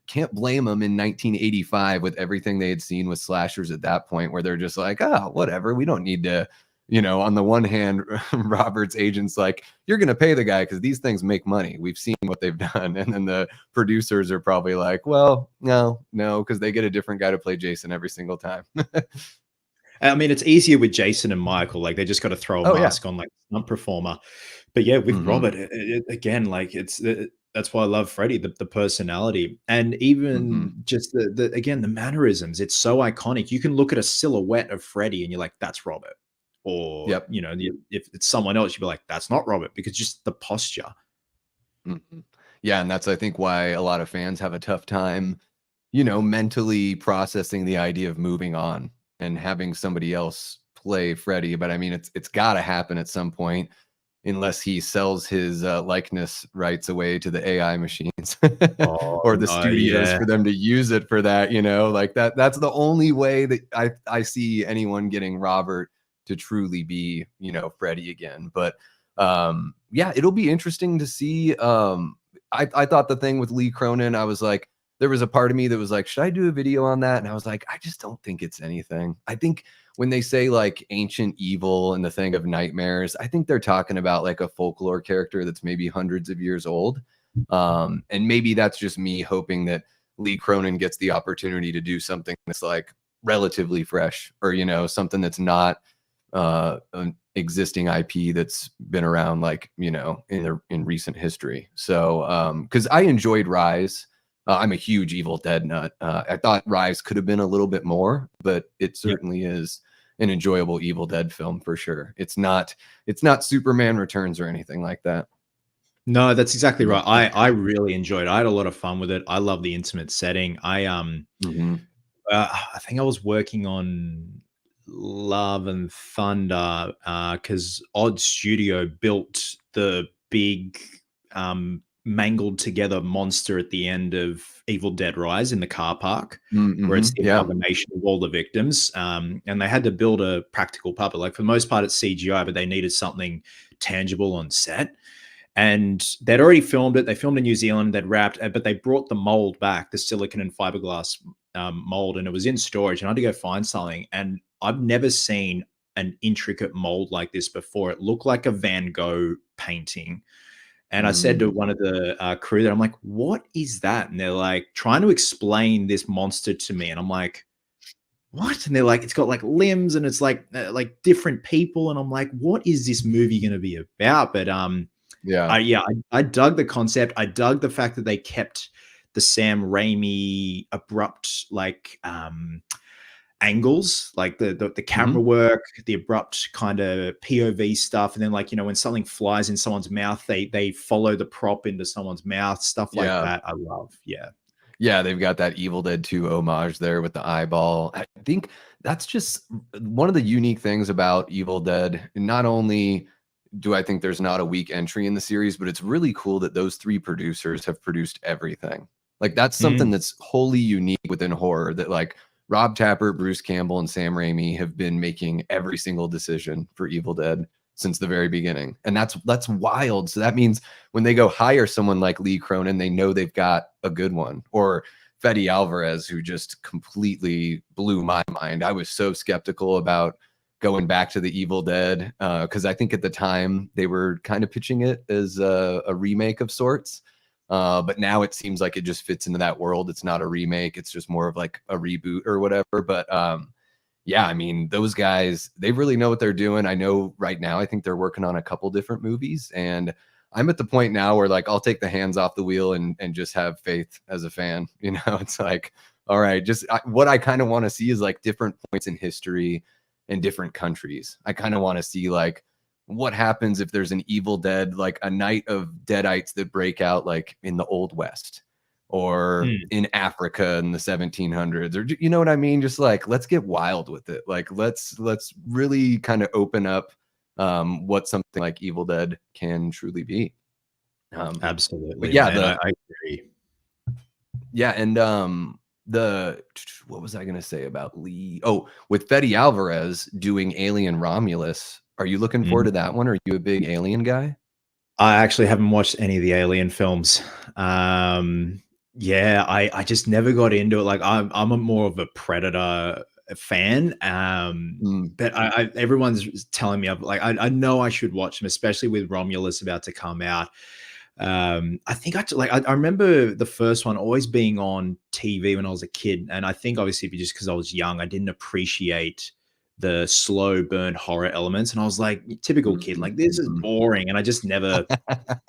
can't blame them in 1985 with everything they had seen with slashers at that point, where they're just like, oh, whatever. We don't need to, on the one hand, Robert's agent's like, you're going to pay the guy because these things make money. We've seen what they've done. And then the producers are probably like, well, no, because they get a different guy to play Jason every single time. I mean, it's easier with Jason and Michael. Like they just got to throw a mask on like a stunt performer. But yeah, with Robert, again, like that's why I love Freddy, the personality, and even just the mannerisms. It's so iconic. You can look at a silhouette of Freddy and you're like, that's Robert. Or, if it's someone else, you'd be like, that's not Robert, because just the posture. Yeah. And that's, I think, why a lot of fans have a tough time, mentally processing the idea of moving on and having somebody else play Freddy. But I mean, it's got to happen at some point, unless he sells his likeness rights away to the AI machines or the studios for them to use it for that, like that's the only way that I see anyone getting Robert to truly be, Freddy again. But yeah, it'll be interesting to see. I thought the thing with Lee Cronin, I was like, there was a part of me that was like, should I do a video on that? And I was like, I just don't think it's anything. I think when they say like ancient evil and the thing of nightmares, I think they're talking about like a folklore character that's maybe hundreds of years old. And maybe that's just me hoping that Lee Cronin gets the opportunity to do something that's like relatively fresh, or, something that's not an existing IP that's been around like, in recent history. So, because I enjoyed Rise. I'm a huge Evil Dead nut. I thought Rise could have been a little bit more, but it Yeah. certainly is an enjoyable Evil Dead film for sure. It's not Superman Returns or anything like that. No, that's exactly Yeah. right. I really enjoyed it. I had a lot of fun with it. I love the intimate setting. Mhm. I think I was working on Love and Thunder because Odd Studio built the big mangled together monster at the end of Evil Dead Rise in the car park, where it's Mhm. the Yeah. amalgamation of all the victims. And they had to build a practical puppet. Like for the most part, it's CGI, but they needed something tangible on set. And they'd already filmed it. They filmed in New Zealand. They'd wrapped, but they brought the mold back, the silicon and fiberglass mold, and it was in storage. And I had to go find something. And I've never seen an intricate mold like this before. It looked like a Van Gogh painting. And I said to Mm. one of the crew there, I'm like, "What is that?" And they're like trying to explain this monster to me, and I'm like, "What?" And they're like, "It's got like limbs, and it's like different people." And I'm like, "What is this movie going to be about?" But Yeah. I dug the concept. I dug the fact that they kept the Sam Raimi abrupt angles, like the camera Mhm. work, the abrupt kind of POV stuff, and then like when something flies in someone's mouth, they follow the prop into someone's mouth, stuff like Yeah. that. I love, yeah. Yeah, they've got that Evil Dead 2 homage there with the eyeball. I think that's just one of the unique things about Evil Dead. Not only do I think there's not a weak entry in the series, but it's really cool that those 3 producers have produced everything. Like, that's something Mm, that's wholly unique within horror, that, like, Rob Tapert, Bruce Campbell, and Sam Raimi have been making every single decision for Evil Dead since the very beginning, and that's wild. So that means when they go hire someone like Lee Cronin, they know they've got a good one. Or Fede Alvarez, who just completely blew my mind. I was so skeptical about going back to the Evil Dead because I think at the time they were kind of pitching it as a remake of sorts. But now it seems like it just fits into that world. It's not a remake. It's just more of like a reboot or whatever. But yeah, I mean, those guys, they really know what they're doing. I know right now, I think they're working on a couple different movies. And I'm at the point now where like I'll take the hands off the wheel and just have faith as a fan. You know, it's like, all right, what I kind of want to see is like different points in history in different countries. I kind of want to see like what happens if there's an Evil Dead, like a night of Deadites that break out like in the Old West or mm. in Africa in the 1700s, or you know what I mean? Just like let's get wild with it. Like let's really kind of open up what something like Evil Dead can truly be. But Absolutely, yeah, man. I agree. and the what was I gonna say about Lee? Oh, with Fede Alvarez doing Alien Romulus, are you looking forward Mm. to that one? Are you a big Alien guy? I actually haven't watched any of the Alien films. Yeah, I just never got into it. Like I'm a more of a Predator fan. Mm, But everyone's telling me like I know I should watch them, especially with Romulus about to come out. I think I remember the first one always being on TV when I was a kid, and I think obviously just because I was young, I didn't appreciate the slow burn horror elements, and I was like, typical kid, mhm, like this is mhm. boring, and I just never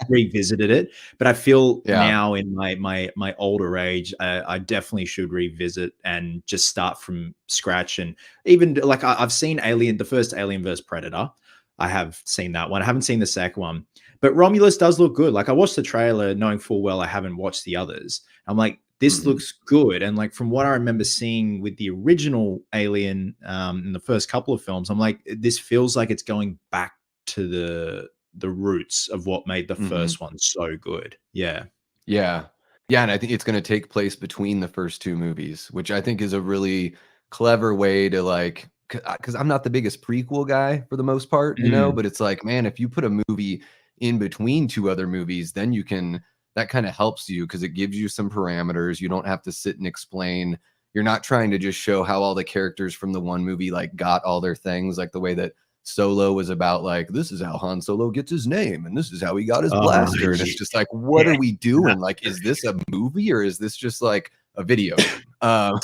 revisited it. But I feel Yeah. now in my older age, I definitely should revisit and just start from scratch. And even like I've seen Alien, the first Alien vs Predator. I have seen that one. I haven't seen the second one, but Romulus does look good. Like I watched the trailer, knowing full well I haven't watched the others. I'm like, this Mhm, looks good. And like from what I remember seeing with the original Alien in the first couple of films, I'm like, this feels like it's going back to the roots of what made the mhm. first one so good. Yeah. Yeah. Yeah, and I think it's gonna take place between the first 2 movies, which I think is a really clever way to, like, because I'm not the biggest prequel guy for the most part, you know, Mm, but it's like, man, if you put a movie in between 2 other movies, then you can that kinda helps you because it gives you some parameters. You don't have to sit and explain. You're not trying to just show how all the characters from the one movie, like, got all their things, like the way that Solo was about like, this is how Han Solo gets his name, and this is how he got his oh, blaster. And it's just like, what yeah. are we doing? Like, is this a movie or is this just like a video game?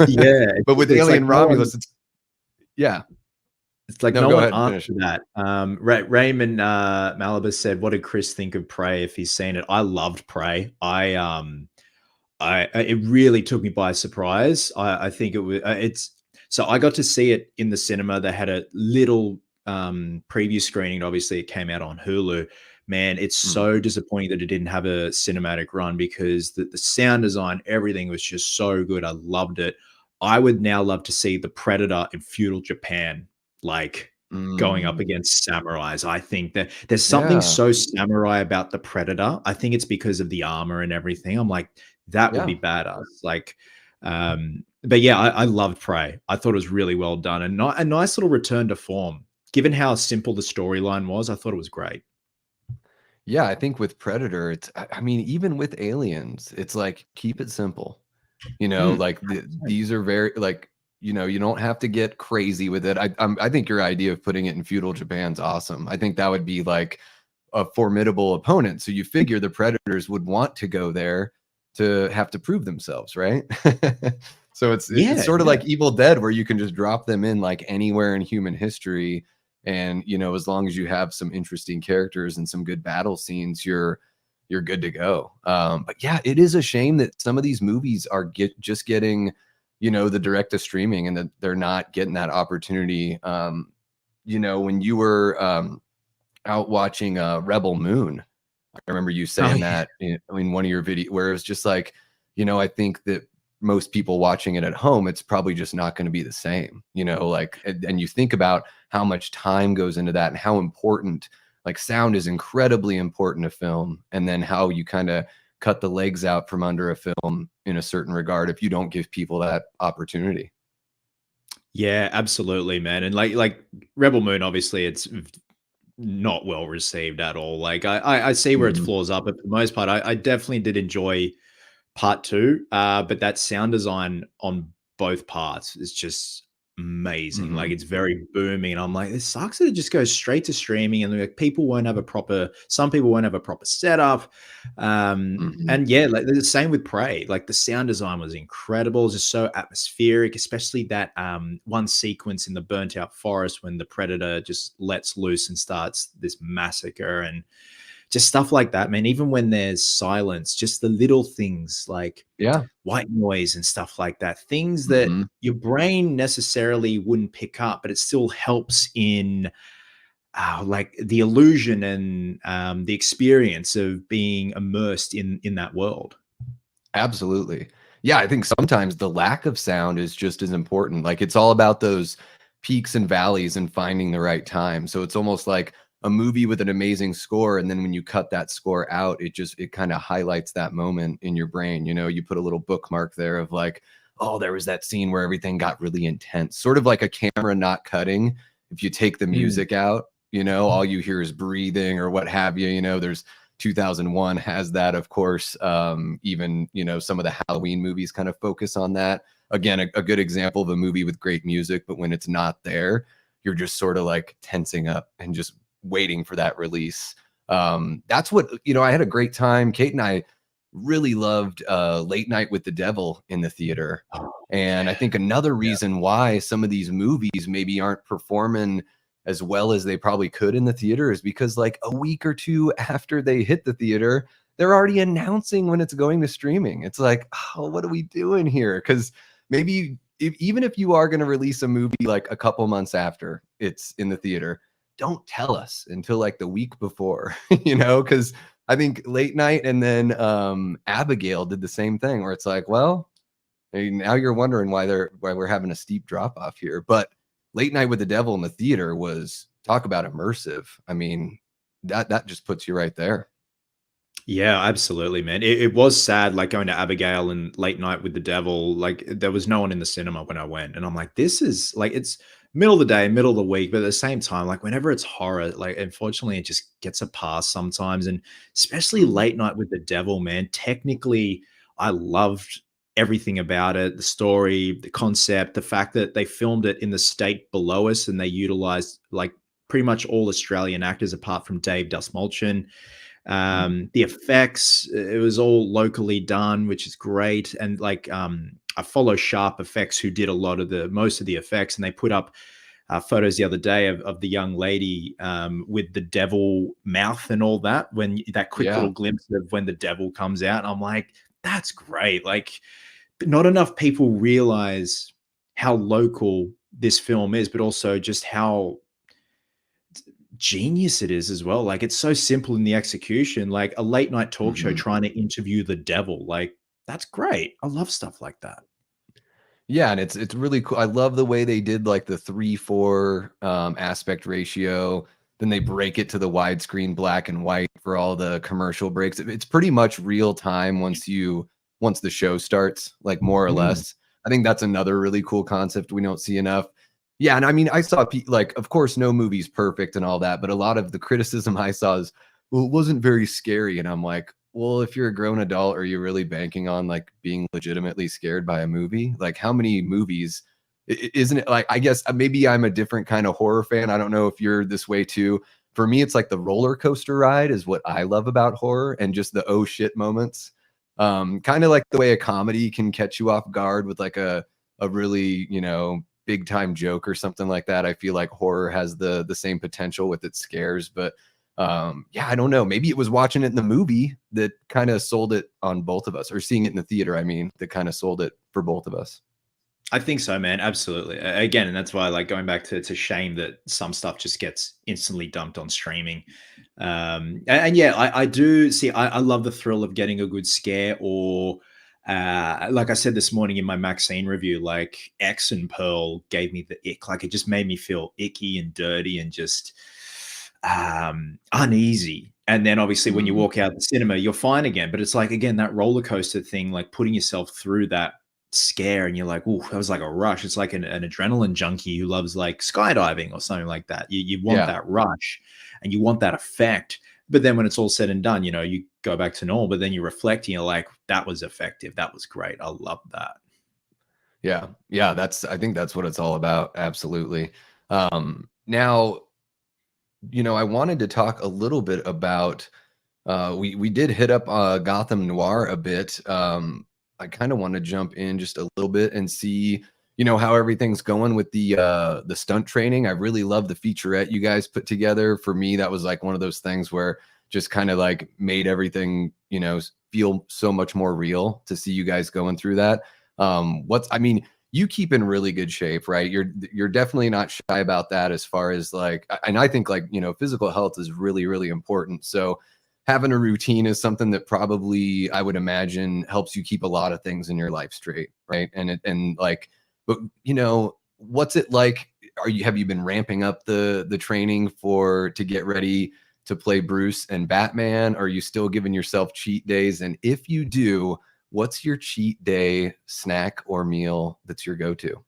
Yeah, But with it's like Alien no one Romulus, it's yeah. it's like No, no go one ahead and finish. answered that. Raymond Malibus said, "What did Chris think of Prey if he's seen it?" I loved Prey. It really took me by surprise. I think it was it's so I got to see it in the cinema. They had a little preview screening. Obviously, it came out on Hulu. Man, it's Mm. so disappointing that it didn't have a cinematic run because the sound design, everything was just so good. I loved it. I would now love to see the Predator in feudal Japan, like going up Mm. against samurais. I think that there's something Yeah. so samurai about the Predator. I think it's because of the armor and everything. I'm like, that would Yeah. be badass. Like, but yeah, I loved Prey. I thought it was really well done and not a nice little return to form. Given how simple the storyline was, I thought it was great. Yeah, I think with Predator, I mean, even with Aliens, it's like, keep it simple. You know, Mm, like, these are very like, you don't have to get crazy with it. I think your idea of putting it in feudal Japan's awesome. I think that would be like a formidable opponent. So you figure the Predators would want to go there to have to prove themselves, right? So it's yeah, sort of yeah. like Evil Dead, where you can just drop them in like anywhere in human history, and as long as you have some interesting characters and some good battle scenes, you're good to go. But yeah, it is a shame that some of these movies are just getting, the direct to streaming, and that they're not getting that opportunity. When you were out watching Rebel Moon, I remember you Oh saying yeah. that in one of your videos, where it was just like, I think that most people watching it at home, it's probably just not going to be the same, like, and you think about how much time goes into that and how important, like, sound is incredibly important to film, and then how you kind of cut the legs out from under a film in a certain regard if you don't give people that opportunity. Yeah, absolutely, man. And like Rebel Moon, obviously it's not well received at all. Like I see where its Mhm. flaws are, but for the most part, I definitely did enjoy part two. But that sound design on both parts is just amazing. Like Mhm. it's very booming. And I'm like, it sucks that it just goes straight to streaming and like people won't have a proper, some people won't have a proper setup. Mhm. And yeah, like the same with Prey. Like the sound design was incredible, just so atmospheric, especially that one sequence in the burnt out forest when the predator just lets loose and starts this massacre and just stuff like that, man. Even when there's silence, just the little things like Yeah. white noise and stuff like that, things that Mhm. your brain necessarily wouldn't pick up, but it still helps in like the illusion and the experience of being immersed in that world. Absolutely. Yeah, I think sometimes the lack of sound is just as important. Like, it's all about those peaks and valleys and finding the right time. So it's almost like a movie with an amazing score, and then when you cut that score out, it kind of highlights that moment in your brain. You put a little bookmark there of like, oh, there was that scene where everything got really intense. Sort of like a camera not cutting. If you take the Mm. music out, all you hear is breathing or what have you. There's 2001 has that, of course. Even, some of the Halloween movies kind of focus on that. Again, a good example of a movie with great music, but when it's not there, you're just sort of like tensing up and just waiting for that release. That's what, I had a great time. Kate and I really loved Late Night with the Devil in the theater. Oh, And I yeah. think another Yeah. reason why some of these movies maybe aren't performing as well as they probably could in the theater is because, like, a week or two after they hit the theater, they're already announcing when it's going to streaming. It's like, oh, what are we doing here? Because maybe even if you are going to release a movie like a couple months after it's in the theater, don't tell us until like the week before, because I think Late Night and then Abigail did the same thing, where it's like, well, hey, now you're wondering why we're having a steep drop off here. But Late Night with the Devil in the theater was, talk about immersive. I mean, that just puts you right there. Yeah, absolutely, man. It was sad, like going to Abigail and Late Night with the Devil. Like there was no one in the cinema when I went, and I'm like, this is like it's middle of the day, middle of the week, but at the same time, like whenever it's horror, like unfortunately, it just gets a pass sometimes, and especially Mhm. Late Night with the Devil, man. Technically, I loved everything about it, the story, the concept, the fact that they filmed it in the state below us, and they utilized like pretty much all Australian actors apart from Dave Dustmulchin. Mhm. The effects, it was all locally done, which is great. And like, I follow Sharp Effects, who did a lot of the most of the effects, and they put up photos the other day of the young lady with the devil mouth and all that. When that quick Yeah. little glimpse of when the devil comes out, and I'm like, that's great. Like, but not enough people realize how local this film is, but also just how genius it is as well. Like, it's so simple in the execution, like a late night talk show Mhm. trying to interview the devil. Like, that's great. I love stuff like that. Yeah, and it's really cool. I love the way they did like the 3:4 aspect ratio. Then they break it to the widescreen black and white for all the commercial breaks. It's pretty much real time once the show starts, like more or Mm. less. I think that's another really cool concept we don't see enough. Yeah, and I mean, I saw like, of course, no movie's perfect and all that, but a lot of the criticism I saw is, well, it wasn't very scary, and I'm like, well, if you're a grown adult, are you really banking on like being legitimately scared by a movie? Like, how many movies isn't it like, I guess maybe I'm a different kind of horror fan. I don't know if you're this way too. For me, it's like the roller coaster ride is what I love about horror, and just the oh shit moments. Kind of like the way a comedy can catch you off guard with like a really, big time joke or something like that. I feel like horror has the same potential with its scares, but yeah, I don't know. Maybe it was watching it in the movie that kind of sold it on both of us, or seeing it in the theater, I mean, that kind of sold it for both of us. I think so, man. Absolutely. Again, and that's why, like, going back to it's a shame that some stuff just gets instantly dumped on streaming. And yeah, I do see. I love the thrill of getting a good scare, or like I said this morning in my Maxine review, like X and Pearl gave me the ick. Like, it just made me feel icky and dirty and just uneasy. And then obviously when you Mm, walk out the cinema, you're fine again. But it's like, again, that roller coaster thing, like putting yourself through that scare, and you're like, "Ooh, that was like a rush." It's like an adrenaline junkie who loves like skydiving or something like that. You want yeah. that rush and you want that effect. But then when it's all said and done, you go back to normal, but then you reflect and you're like, that was effective. That was great. I love that. Yeah. Yeah. I think that's what it's all about. Absolutely. Now, I wanted to talk a little bit about, we did hit up Gotham Noir a bit. I kind of want to jump in just a little bit and see, how everything's going with the stunt training. I really love the featurette you guys put together. For me, that was like one of those things where just kind of like made everything, feel so much more real to see you guys going through that. I mean, you keep in really good shape, right? You're definitely not shy about that, as far as like, and I think like, physical health is really, really important. So having a routine is something that probably, I would imagine, helps you keep a lot of things in your life straight, right? And like, but what's it like? Have you been ramping up the training to get ready to play Bruce and Batman? Are you still giving yourself cheat days? And if you do, what's your cheat day snack or meal that's your go-to?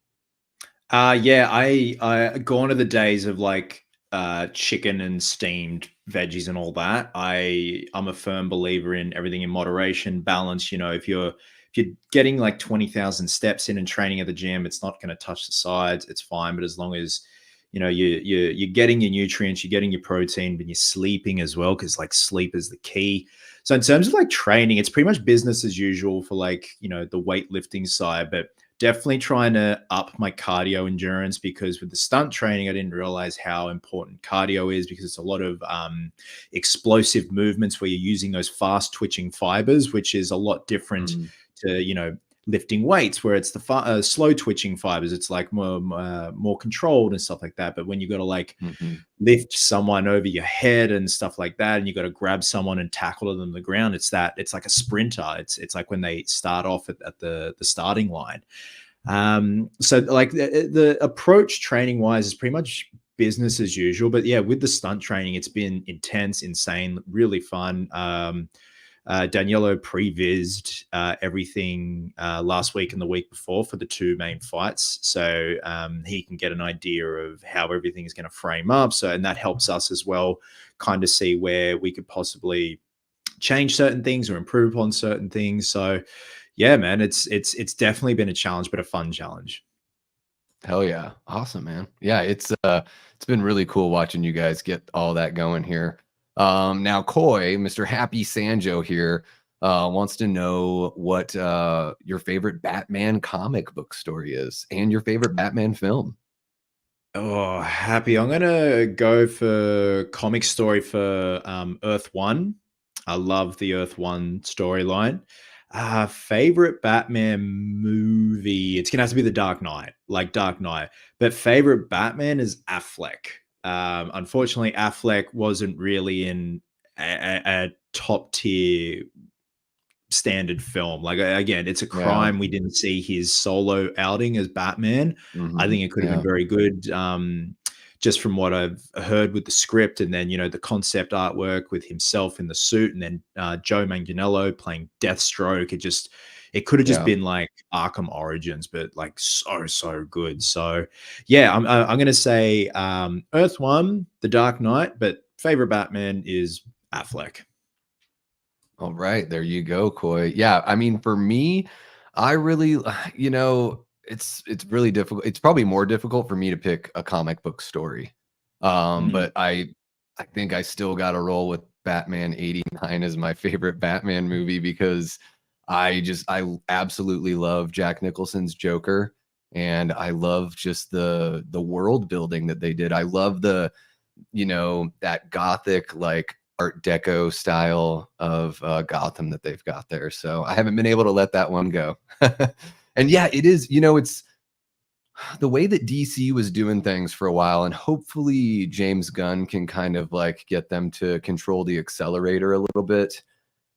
Yeah, I gone are the days of like chicken and steamed veggies and all that. I'm a firm believer in everything in moderation, balance. If you're getting like 20,000 steps in and training at the gym, it's not going to touch the sides. It's fine, but as long as you're getting your nutrients, you're getting your protein, but you're sleeping as well, because like sleep is the key. So in terms of like training, it's pretty much business as usual for like the weightlifting side, but definitely trying to up my cardio endurance, because with the stunt training, I didn't realize how important cardio is, because it's a lot of explosive movements where you're using those fast twitching fibers, which is a lot different Mm, to, lifting weights, where it's the slow twitching fibers. It's like more controlled and stuff like that. But when you got to like mhm, lift someone over your head and stuff like that, and you got to grab someone and tackle them to the ground, it's like a sprinter. It's like when they start off at the starting line. So like the approach training wise is pretty much business as usual. But yeah, with the stunt training, it's been intense, insane, really fun. Daniello prevised everything last week and the week before for the two main fights, so he can get an idea of how everything is going to frame up. So, and that helps us as well, kind of see where we could possibly change certain things or improve on certain things. So, yeah, man, it's definitely been a challenge, but a fun challenge. hell yeah. Awesome, man. Yeah, it's been really cool watching you guys get all that going here. Now Coy, Mr. Happy Sanjo here, wants to know what your favorite Batman comic book story is, and your favorite Batman film. Oh, happy. I'm gonna go for comic story for Earth One. I love the Earth One storyline. Favorite Batman movie? It's gonna have to be The Dark Knight, like Dark Knight. But favorite Batman is Affleck. Unfortunately, Affleck wasn't really in a top tier standard film. Like again, it's a Yeah. crime we didn't see his solo outing as Batman. I think it could have been Yeah. very good. Just from what I've heard with the script, and then the concept artwork with himself in the suit, and then Joe Manganiello playing Deathstroke. It could have just Yeah. been like Arkham Origins, but like so good. So yeah, I'm gonna say Earth One, The Dark Knight, but favorite Batman is Affleck. All right, there you go, Coy. Yeah, I mean, for me, I really, it's really difficult. It's probably more difficult for me to pick a comic book story. Mhm. But I think I still got to roll with Batman 89 as my favorite Batman movie because I absolutely love Jack Nicholson's Joker, and I love just the world building that they did. I love that gothic like art deco style of Gotham that they've got there. So I haven't been able to let that one go. And yeah, it is, it's the way that DC was doing things for a while, and hopefully James Gunn can kind of like get them to control the accelerator a little bit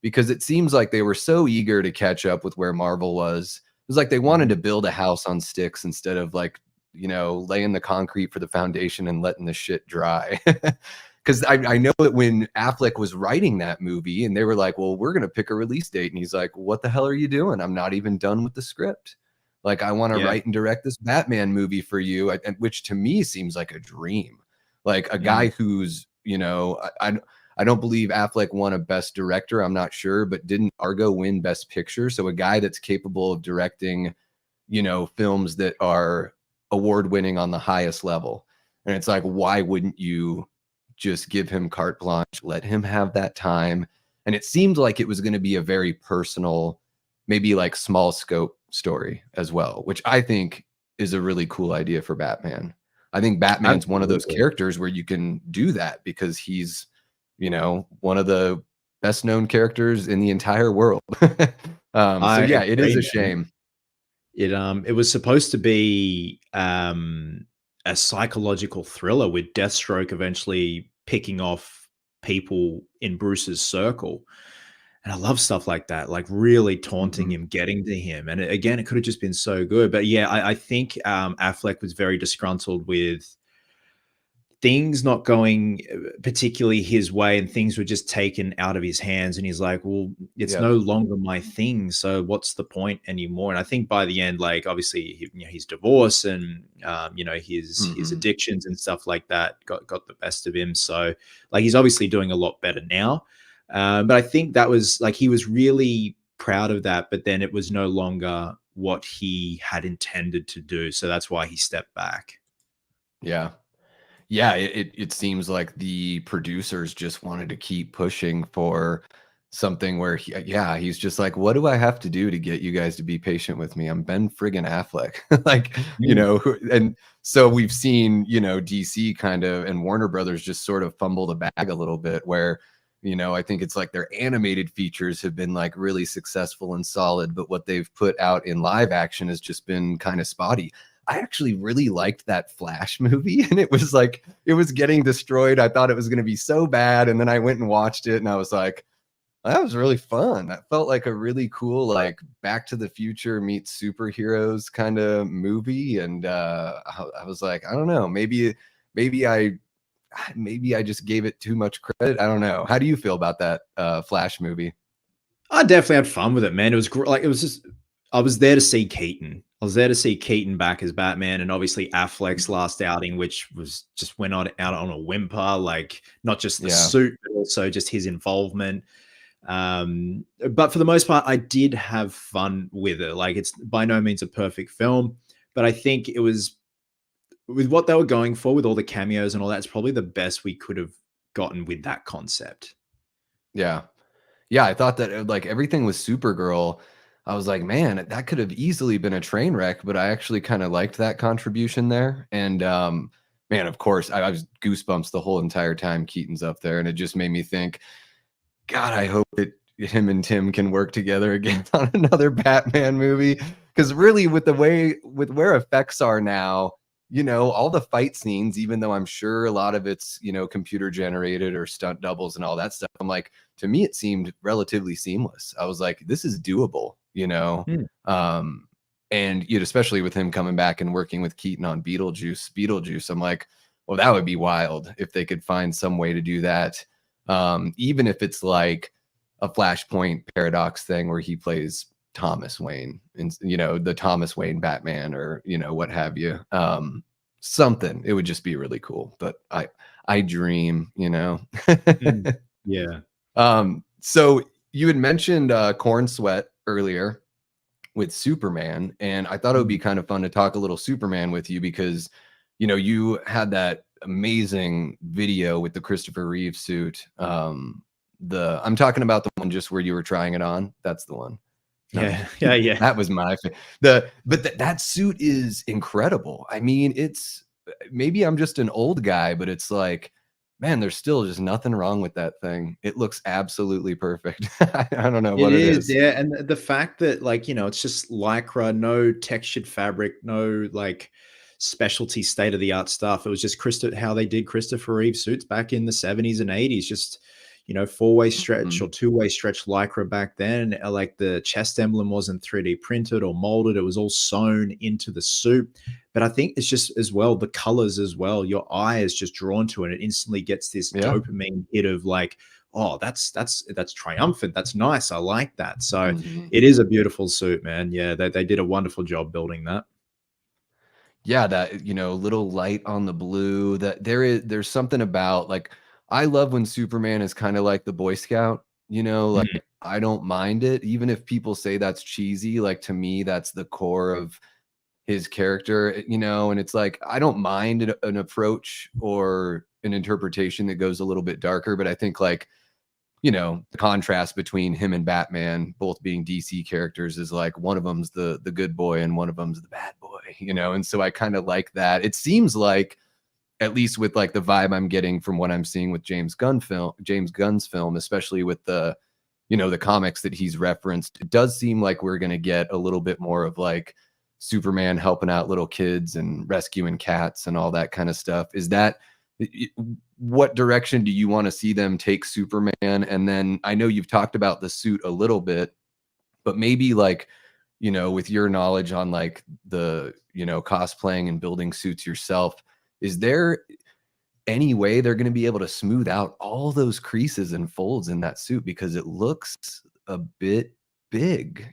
because it seems like they were so eager to catch up with where Marvel was. It was like they wanted Mhm. to build a house on sticks instead of like, laying the concrete for the foundation and letting the shit dry. Because I know that when Affleck was writing that movie and they were like, well, we're going to pick a release date. And he's like, what the hell are you doing? I'm not even done with the script. Like, I want to Yeah. write and direct this Batman movie for you, which to me seems like a dream. Like a Mhm. guy who's, I don't believe Affleck won a Best Director. I'm not sure, but didn't Argo win Best Picture? So a guy that's capable of directing, films that are award winning on the highest level. And it's like, why wouldn't you just give him carte blanche, let him have that time? And it seemed like it was going to be a very personal, maybe like small scope story as well, which I think is a really cool idea for Batman. I think Batman's one of those Absolutely. characters where you can do that because he's, one of the best known characters in the entire world. So I yeah, it is agree, a man. shame. It was supposed to be a psychological thriller with Deathstroke eventually picking off people in Bruce's circle. And I love stuff like that, like really taunting Mhm. him, getting to him. And again, it could have just been so good. But yeah, I think Affleck was very disgruntled with things not going particularly his way, and things were just taken out of his hands, and he's like, well, it's Yep. no longer my thing, so what's the point anymore? And I think by the end, like obviously his divorce and his Mhm. addictions and stuff like that got the best of him, so like he's obviously doing a lot better now. But I think that was like he was really proud of that, but then it was no longer what he had intended to do, so that's why he stepped back. Yeah. Yeah, it seems like the producers just wanted to keep pushing for something where he's just like, "What do I have to do to get you guys to be patient with me? I'm Ben friggin' Affleck." Like, Mm. and so we've seen, DC kind of and Warner Brothers just sort of fumble the bag a little bit where, I think it's like their animated features have been like really successful and solid, but what they've put out in live action has just been kind of spotty. I actually really liked that Flash movie, and it was like it was getting destroyed. I thought it was going to be so bad, and then I went and watched it, and I was like, that was really fun. That felt like a really cool, like Back to the Future meets superheroes kind of movie. And I was like, I don't know, maybe I, maybe I just gave it too much credit. I don't know. How do you feel about that Flash movie? I definitely had fun with it, man. It was great. Like it was just, I was there to see Keaton. I was there to see Keaton back as Batman, and obviously Affleck's last outing, which was just went on out on a whimper. Like not just the Yeah, suit, but also just his involvement. But for the most part, I did have fun with it. Like it's by no means a perfect film, but I think it was with what they were going for, with all the cameos and all that. It's probably the best we could have gotten with that concept. yeah. Yeah, I thought that like everything was Supergirl. I was like, man, that could have easily been a train wreck, but I actually kind of liked that contribution there. And man, of course, I was goosebumps the whole entire time Keaton's up there, and it just made me think, God, I hope it. him and Tim can work together again on another Batman movie. Because really, with where effects are now, all the fight scenes, even though I'm sure a lot of it's, computer generated or stunt doubles and all that stuff, I'm like, to me, it seemed relatively seamless. I was like, this is doable, Um, and especially with him coming back and working with Keaton on Beetlejuice, I'm like, well, that would be wild if they could find some way to do that. Even if it's like a Flashpoint Paradox thing where he plays Thomas Wayne and the Thomas Wayne Batman, or what have you. Something, it would just be really cool. But I dream. Yeah. So you had mentioned Corn Sweat earlier with Superman, and I thought it would be kind of fun to talk a little Superman with you, because you had that amazing video with the Christopher Reeve suit. I'm talking about the one just where you were trying it on. That's the one. Yeah, yeah. That was my that suit is incredible. I mean, it's, maybe I'm just an old guy, but it's like, man, there's still just nothing wrong with that thing. It looks absolutely perfect. I don't know what it is. Yeah, and the fact that, like, it's just Lycra, no textured fabric, no like specialty state of the art stuff. It was just how they did Christopher Reeve suits back in the 70s and 80s. Just four-way stretch or two-way stretch Lycra back then. Like the chest emblem wasn't 3D printed or molded. It was all sewn into the suit. But I think it's just, as well, the colors as well. Your eye is just drawn to it. It instantly gets this dopamine hit of like, oh, that's triumphant. That's nice. I like that. So it is a beautiful suit, man. Yeah, they did a wonderful job building that. Yeah, that, little light on the blue, that there's something about, like, I love when Superman is kind of like the Boy Scout, like I don't mind it, even if people say that's cheesy. Like, to me, that's the core of his character, and it's like, I don't mind an approach or an interpretation that goes a little bit darker, but I think, like, the contrast between him and Batman both being DC characters is like, one of them's the good boy and one of them's the bad boy, and so I kind of like that. It seems like, at least with like the vibe I'm getting from what I'm seeing with James Gunn's film, especially with the, the comics that he's referenced, it does seem like we're going to get a little bit more of like Superman helping out little kids and rescuing cats and all that kind of stuff. Is that, what direction do you want to see them take Superman? And then I know you've talked about the suit a little bit, but maybe like, with your knowledge on like the, cosplaying and building suits yourself, is there any way they're going to be able to smooth out all those creases and folds in that suit? Because it looks a bit big,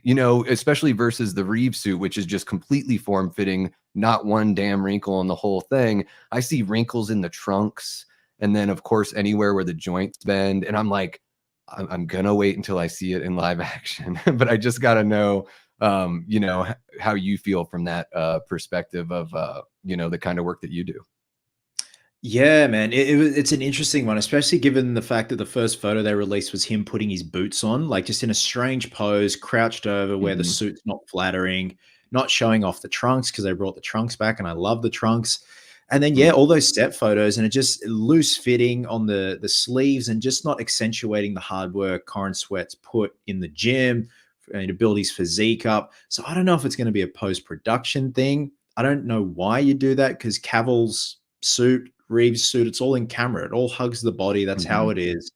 especially versus the Reeve suit, which is just completely form-fitting, not one damn wrinkle in the whole thing. I see wrinkles in the trunks, and then of course anywhere where the joints bend, and I'm like, I'm gonna wait until I see it in live action. But I just got to know, how you feel from that perspective of, the kind of work that you do. Yeah, man, it's an interesting one, especially given the fact that the first photo they released was him putting his boots on, like just in a strange pose, crouched over, where the suit's not flattering, not showing off the trunks, because they brought the trunks back, and I love the trunks. And then, yeah, all those step photos, and it just loose fitting on the sleeves, and just not accentuating the hard work Corn Sweat's put in the gym to build his physique up. So I don't know if it's going to be a post-production thing. I don't know why you do that, because Cavill's suit, Reeves' suit, it's all in camera. It all hugs the body. That's how it is.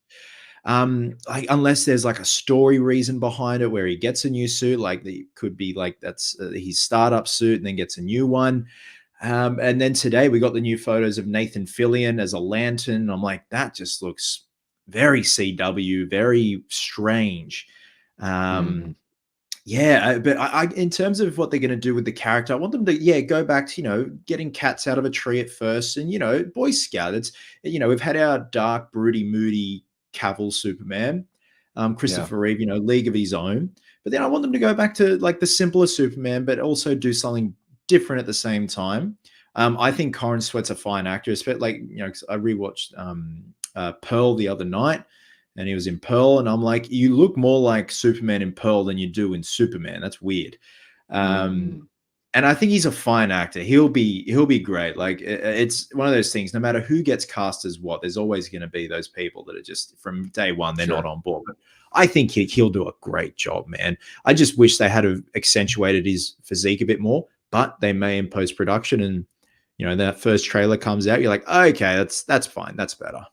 Like, unless there's like a story reason behind it where he gets a new suit, like the could be like that's his startup suit and then gets a new one. And then today we got the new photos of Nathan Fillion as a lantern. I'm like, that just looks very CW, very strange. Yeah, but I in terms of what they're going to do with the character, I want them to, go back to, getting cats out of a tree at first, and, Boy Scout. It's, we've had our dark, broody, moody Cavill Superman, Christopher Reeve, League of His Own. But then I want them to go back to like the simpler Superman, but also do something different at the same time. I think Corn Sweat's a fine actor, especially like, 'cause I rewatched Pearl the other night, and he was in Pearl, and I'm like, you look more like Superman in Pearl than you do in Superman. That's weird. And And I think he's a fine actor. He'll be great. Like it's one of those things. No matter who gets cast as what, there's always going to be those people that are just from day one they're not Sure. on board. But I think he'll do a great job, man. I just wish they had accentuated his physique a bit more, but they may in post production. And that first trailer comes out, you're like, okay, that's fine, that's better.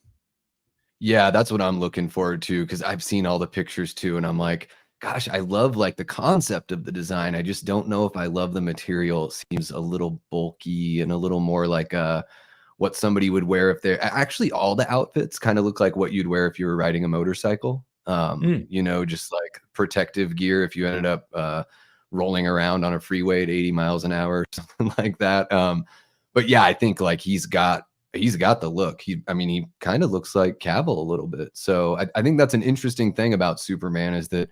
Yeah, that's what I'm looking forward to because I've seen all the pictures too, and I'm like, gosh, I love like the concept of the design. I just don't know if I love the material. It seems a little bulky and a little more like what somebody would wear if they're actually all the outfits kind of look like what you'd wear if you were riding a motorcycle. Mm. Just like protective gear if you ended up rolling around on a freeway at 80 miles an hour or something like that. But yeah, I think like he's got the look. He kind of looks like Cavill a little bit. So I think that's an interesting thing about Superman is that,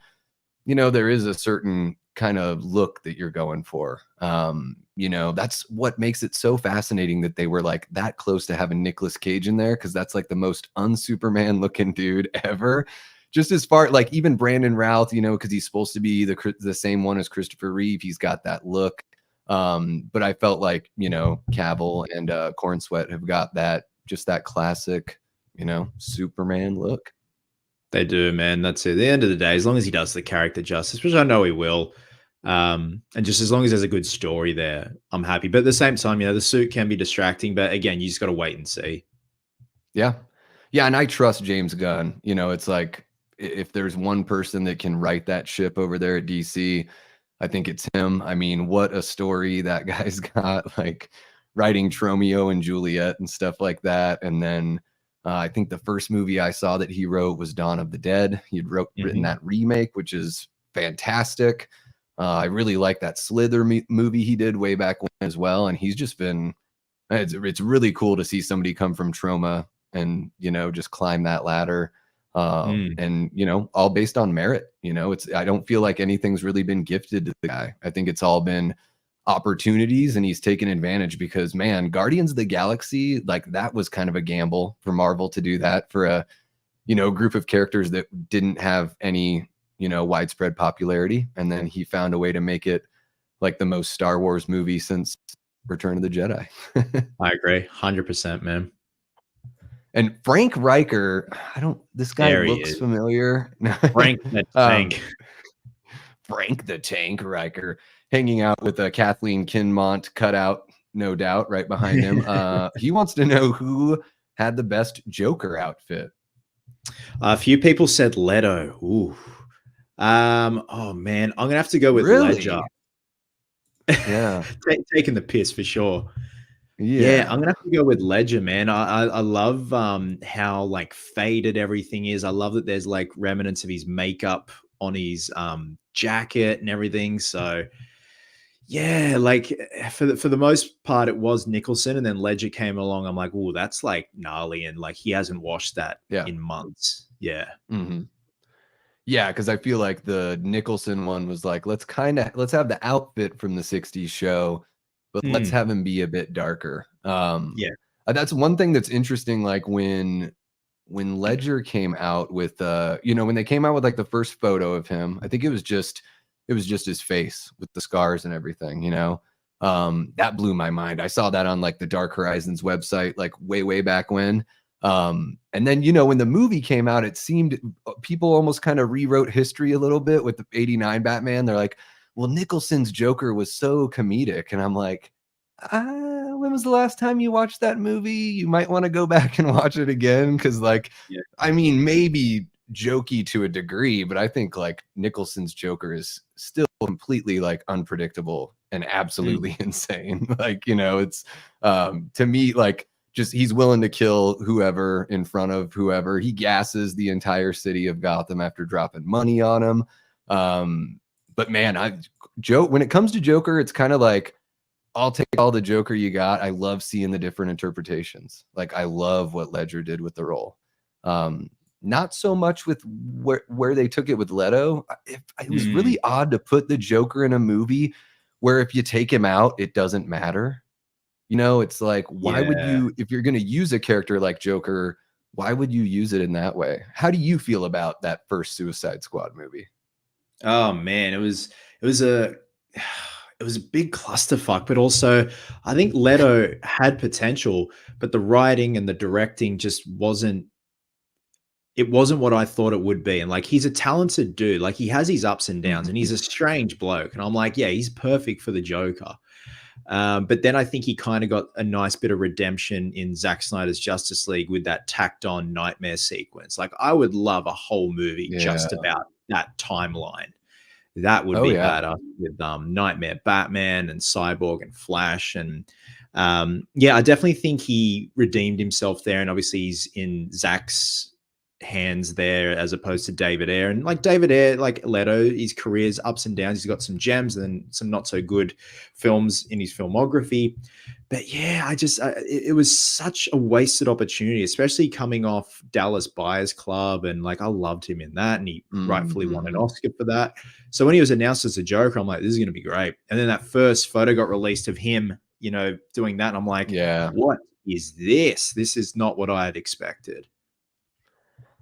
there is a certain kind of look that you're going for. That's what makes it so fascinating that they were like that close to having Nicolas Cage in there. Cause that's like the most un-Superman looking dude ever. Just as far like even Brandon Routh, cause he's supposed to be the same one as Christopher Reeve. He's got that look. But I felt like, Cavill and Corn Sweat have got that classic, Superman look. They do, man. That's it. At the end of the day, as long as he does the character justice, which I know he will, and just as long as there's a good story there, I'm happy. But at the same time, the suit can be distracting. But again, you just got to wait and see. Yeah. Yeah. And I trust James Gunn. It's like if there's one person that can write that ship over there at DC, I think it's him. I mean, what a story that guy's got, like writing Tromeo and Juliet and stuff like that. And then I think the first movie I saw that he wrote was Dawn of the Dead. He'd written that remake, which is fantastic. I really like that Slither movie he did way back when as well. And he's just been, it's really cool to see somebody come from Troma and, just climb that ladder. And all based on merit. I don't feel like anything's really been gifted to the guy. I think it's all been opportunities and he's taken advantage because, man, Guardians of the Galaxy, like that was kind of a gamble for Marvel to do that for a group of characters that didn't have any widespread popularity, and then he found a way to make it like the most Star Wars movie since Return of the Jedi. I agree 100%, man. And Frank Riker, this guy looks familiar. Frank the Tank. Frank the Tank Riker hanging out with a Kathleen Kinmont cutout, no doubt, right behind him. He wants to know who had the best Joker outfit. A few people said Leto. Ooh. Oh man, I'm gonna have to go with Ledger. Yeah. Taking the piss for sure. Yeah, I'm gonna have to go with Ledger, man. I love how like faded everything is. I love that there's like remnants of his makeup on his jacket and everything. So yeah, like for the most part, it was Nicholson, and then Ledger came along. I'm like, oh, that's like gnarly, and like he hasn't washed that in months. Yeah. Mm-hmm. Yeah, because I feel like the Nicholson one was like, let's have the outfit from the 60s show, but let's have him be a bit darker. That's one thing that's interesting. Like when Ledger came out with when they came out with like the first photo of him, I think it was just his face with the scars and everything, that blew my mind. I saw that on like the Dark Horizons website, like way back when. And then, when the movie came out, it seemed people almost kind of rewrote history a little bit with the 89 Batman. They're like, well, Nicholson's Joker was so comedic. And I'm like, when was the last time you watched that movie? You might want to go back and watch it again. Cause like, I mean, maybe jokey to a degree, but I think like Nicholson's Joker is still completely like unpredictable and absolutely insane. Like, it's to me, like, just he's willing to kill whoever in front of whoever. He gasses the entire city of Gotham after dropping money on him. But man, when it comes to Joker, it's kind of like, I'll take all the Joker you got. I love seeing the different interpretations. Like I love what Ledger did with the role. Not so much with where they took it with Leto. It was really odd to put the Joker in a movie where if you take him out, it doesn't matter. It's like, why would you, if you're going to use a character like Joker, why would you use it in that way? How do you feel about that first Suicide Squad movie? Oh man, it was it was a big clusterfuck, but also I think Leto had potential, but the writing and the directing just wasn't it wasn't what I thought it would be. And like he's a talented dude. Like he has his ups and downs and he's a strange bloke. And I'm like, yeah, he's perfect for the Joker. But then I think he kind of got a nice bit of redemption in Zack Snyder's Justice League with that tacked on nightmare sequence. Like I would love a whole movie just about that timeline. That would be badass with Nightmare Batman and Cyborg and Flash. And yeah, I definitely think he redeemed himself there. And obviously he's in Zack's hands there as opposed to David Ayer. And like David Ayer, like Leto, his career's ups and downs. He's got some gems and some not so good films in his filmography. But yeah, it was such a wasted opportunity, especially coming off Dallas Buyers Club. And like, I loved him in that. And he rightfully won an Oscar for that. So when he was announced as a Joker, I'm like, this is going to be great. And then that first photo got released of him, you know, doing that. And I'm like, what is this? This is not what I had expected.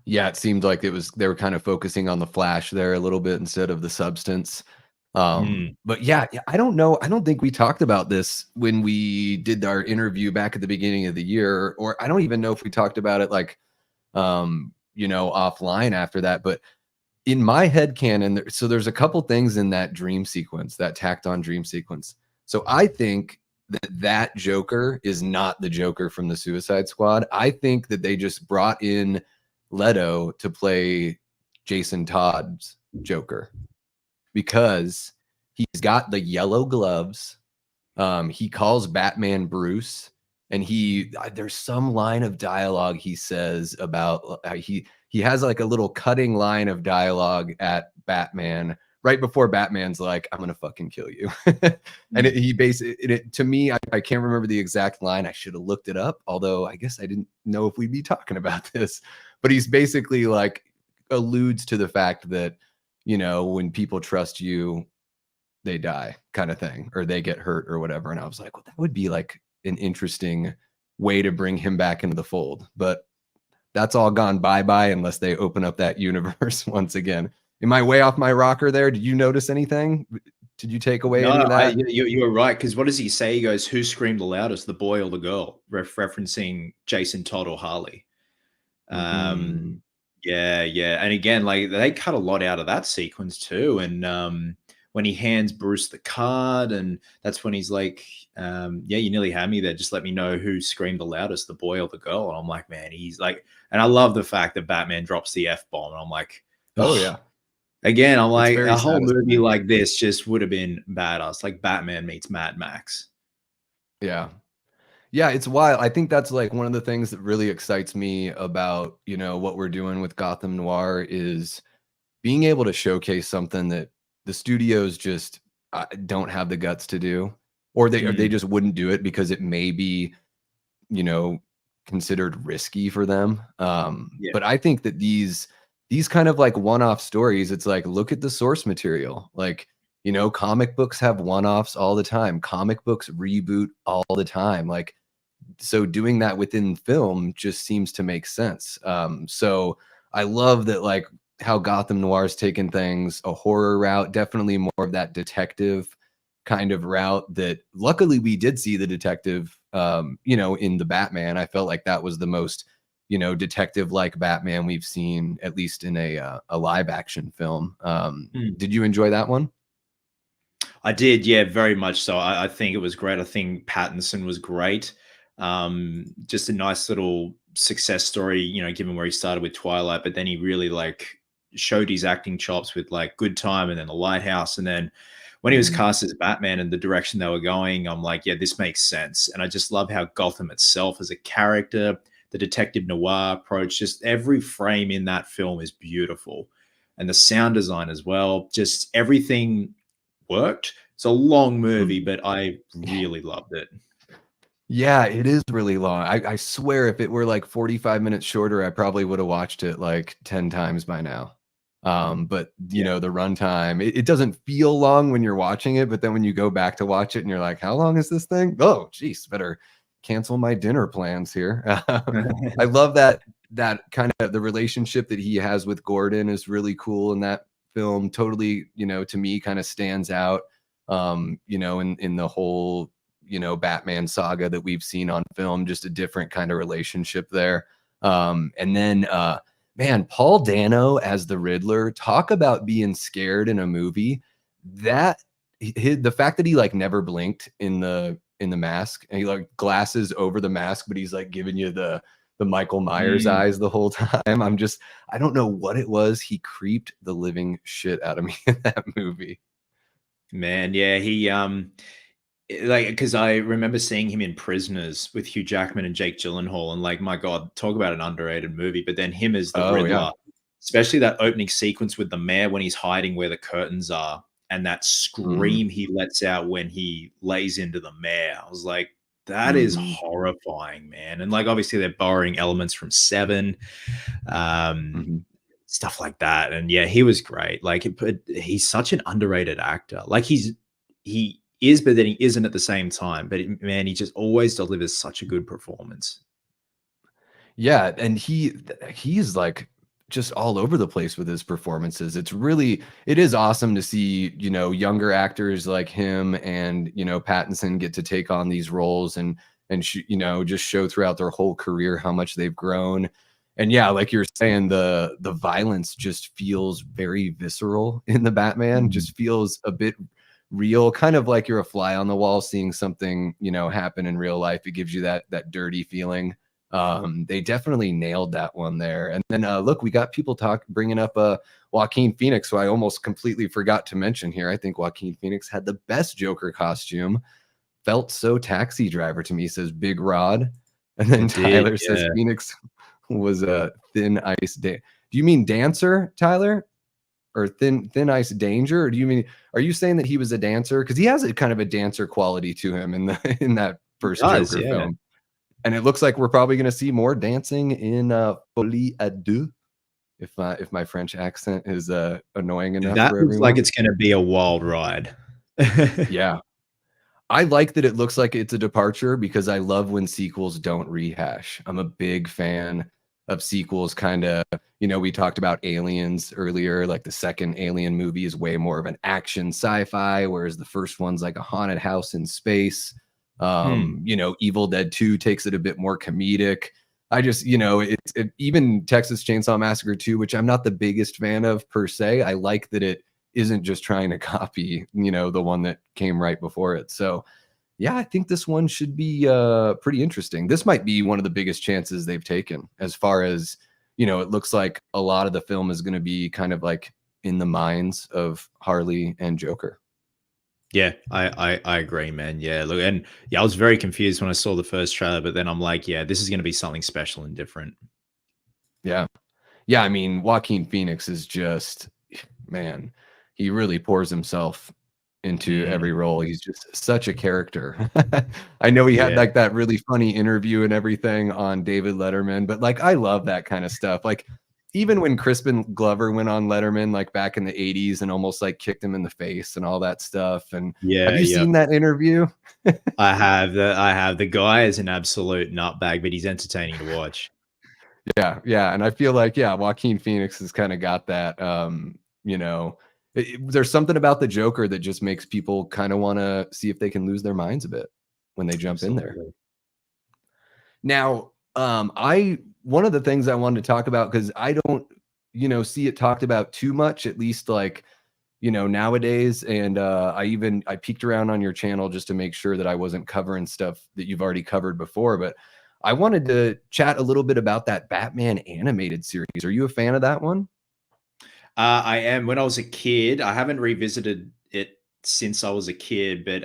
Yeah, it seemed like they were kind of focusing on the flash there a little bit instead of the substance. But yeah, I don't know. I don't think we talked about this when we did our interview back at the beginning of the year, or I don't even know if we talked about it like, you know, offline after that. But in my head canon, so there's a couple things in that dream sequence, that tacked on dream sequence. So I think that Joker is not the Joker from the Suicide Squad. I think that they just brought in Leto to play Jason Todd's Joker because he's got the yellow gloves. He calls Batman Bruce, and there's some line of dialogue he says about he has like a little cutting line of dialogue at Batman right before Batman's like, I'm gonna fucking kill you. And he basically, to me, I can't remember the exact line. I should have looked it up, although I guess I didn't know if we'd be talking about this. But he's basically like alludes to the fact that, you know, when people trust you, they die, kind of thing, or they get hurt or whatever. And I was like, well, that would be like an interesting way to bring him back into the fold. But that's all gone bye-bye unless they open up that universe once again. Am I way off my rocker there? Did you notice anything? Did you take away any of that? You were right, because what does he say? He goes, who screamed the loudest, the boy or the girl? Referencing Jason Todd or Harley. Yeah. And again, like they cut a lot out of that sequence too. And when he hands Bruce the card, and that's when he's like, yeah, you nearly had me there. Just let me know who screamed the loudest, the boy or the girl. And I'm like, man, he's like, and I love the fact that Batman drops the F-bomb. And I'm like, oh yeah. Again, I'm like, a whole movie like this just would have been badass. Like Batman meets Mad Max. Yeah. Yeah, it's wild. I think that's like one of the things that really excites me about, you know, what we're doing with Gotham Noir is being able to showcase something that the studios just don't have the guts to do, or they just wouldn't do it because it may be, you know, considered risky for them. But I think that these kind of like one-off stories, it's like, look at the source material. Like, you know, comic books have one-offs all the time. Comic books reboot all the time. Like, so doing that within film just seems to make sense. So I love that, like how Gotham Noir's taken things, a horror route, definitely more of that detective kind of route that luckily we did see the detective, you know, in the Batman. I felt like that was the most, you know, detective like Batman we've seen, at least in a live action film. Did you enjoy that one? I did, yeah, very much so. I think it was great. I think Pattinson was great. Just a nice little success story, you know, given where he started with Twilight, but then he really like showed his acting chops with like Good Time and then The Lighthouse. And then when he was cast as Batman and the direction they were going, I'm like, yeah, this makes sense. And I just love how Gotham itself as a character, the detective noir approach, just every frame in that film is beautiful. And the sound design as well, just everything worked. It's a long movie, but I really loved it. Yeah, it is really long. I swear if it were like 45 minutes shorter, I probably would have watched it like 10 times by now. But you know, the runtime, it doesn't feel long when you're watching it, but then when you go back to watch it and you're like, how long is this thing? Oh, geez, better cancel my dinner plans here. I love that kind of the relationship that he has with Gordon is really cool in that film. Totally, you know, to me kind of stands out. you know, in the whole, you know, Batman saga that we've seen on film, just a different kind of relationship there. And then man, Paul Dano as the Riddler, talk about being scared in a movie. That the fact that he like never blinked in the mask, and he like glasses over the mask, but he's like giving you the Michael Myers Mm. eyes the whole time. I don't know what it was. He creeped the living shit out of me in that movie. Man, yeah, he like, because I remember seeing him in Prisoners with Hugh Jackman and Jake Gyllenhaal, and like, my God, talk about an underrated movie. But then him as the Oh yeah. Riddler, especially that opening sequence with the mayor when he's hiding where the curtains are, and that Mhm. scream he lets out when he lays into the mayor. I was like, that is Mhm. horrifying, man. And like, obviously, they're borrowing elements from Seven, um, Mhm. stuff like that. And yeah, he was great. Like, but he's such an underrated actor. Like, he is, but then he isn't at the same time. But man, he just always delivers such a good performance. Yeah, and he's like just all over the place with his performances. It is awesome to see, you know, younger actors like him and, you know, Pattinson get to take on these roles and you know, just show throughout their whole career how much they've grown. And yeah, like you're saying, the violence just feels very visceral in the Batman, Mm. just feels a bit real, kind of like you're a fly on the wall seeing something, you know, happen in real life. It gives you that dirty feeling. They definitely nailed that one there. And then look, we got people bringing up Joaquin Phoenix, who I almost completely forgot to mention here. I think Joaquin Phoenix had the best Joker costume. Felt so Taxi Driver to me, says Big Rod. And then It did, Tyler says yeah. Phoenix was a thin ice. Do you mean dancer, Tyler? Or thin ice danger? Or do you mean, are you saying that he was a dancer? Because he has a kind of a dancer quality to him in the in that It first does, Joker yeah. film. And it looks like we're probably going to see more dancing in Folie à Deux, if my French accent is annoying enough That for looks like everyone. it's gonna be a wild ride. Yeah, I like that it looks like it's a departure because I love when sequels don't rehash. I'm a big fan of sequels, kind of, you know, we talked about Aliens earlier. Like the second Alien movie is way more of an action sci-fi, whereas the first one's like a haunted house in space. Mm. You know, Evil Dead 2 takes it a bit more comedic. I just, you know, even Texas Chainsaw Massacre 2, which I'm not the biggest fan of per se. I like that it isn't just trying to copy, you know, the one that came right before it. So, yeah, I think this one should be pretty interesting. This might be one of the biggest chances they've taken as far as, you know, it looks like a lot of the film is going to be kind of like in the minds of Harley and Joker. Yeah, I agree, man. Yeah, look, and yeah, I was very confused when I saw the first trailer, but then I'm like, yeah, this is gonna be something special and different. Yeah. Yeah, I mean, Joaquin Phoenix is just, man, he really pours himself into Mm, every role. He's just such a character. I know he had yeah. like that really funny interview and everything on David Letterman, but like I love that kind of stuff. Like even when Crispin Glover went on Letterman like back in the 80s and almost like kicked him in the face and all that stuff. And have Yeah, you yeah. seen that interview? I have the guy is an absolute nutbag, but he's entertaining to watch. Yeah, yeah, and I feel like, yeah, Joaquin Phoenix has kinda got that, you know, there's something about the Joker that just makes people kinda wanna see if they can lose their minds a bit when they jump in there. Absolutely. Now, I one of the things I wanted to talk about because I don't, you know, see it talked about too much, at least like, you know, nowadays. And I peeked around on your channel just to make sure that I wasn't covering stuff that you've already covered before. But I wanted to chat a little bit about that Batman animated series. Are you a fan of that one? I am. When I was a kid, I haven't revisited it since I was a kid, but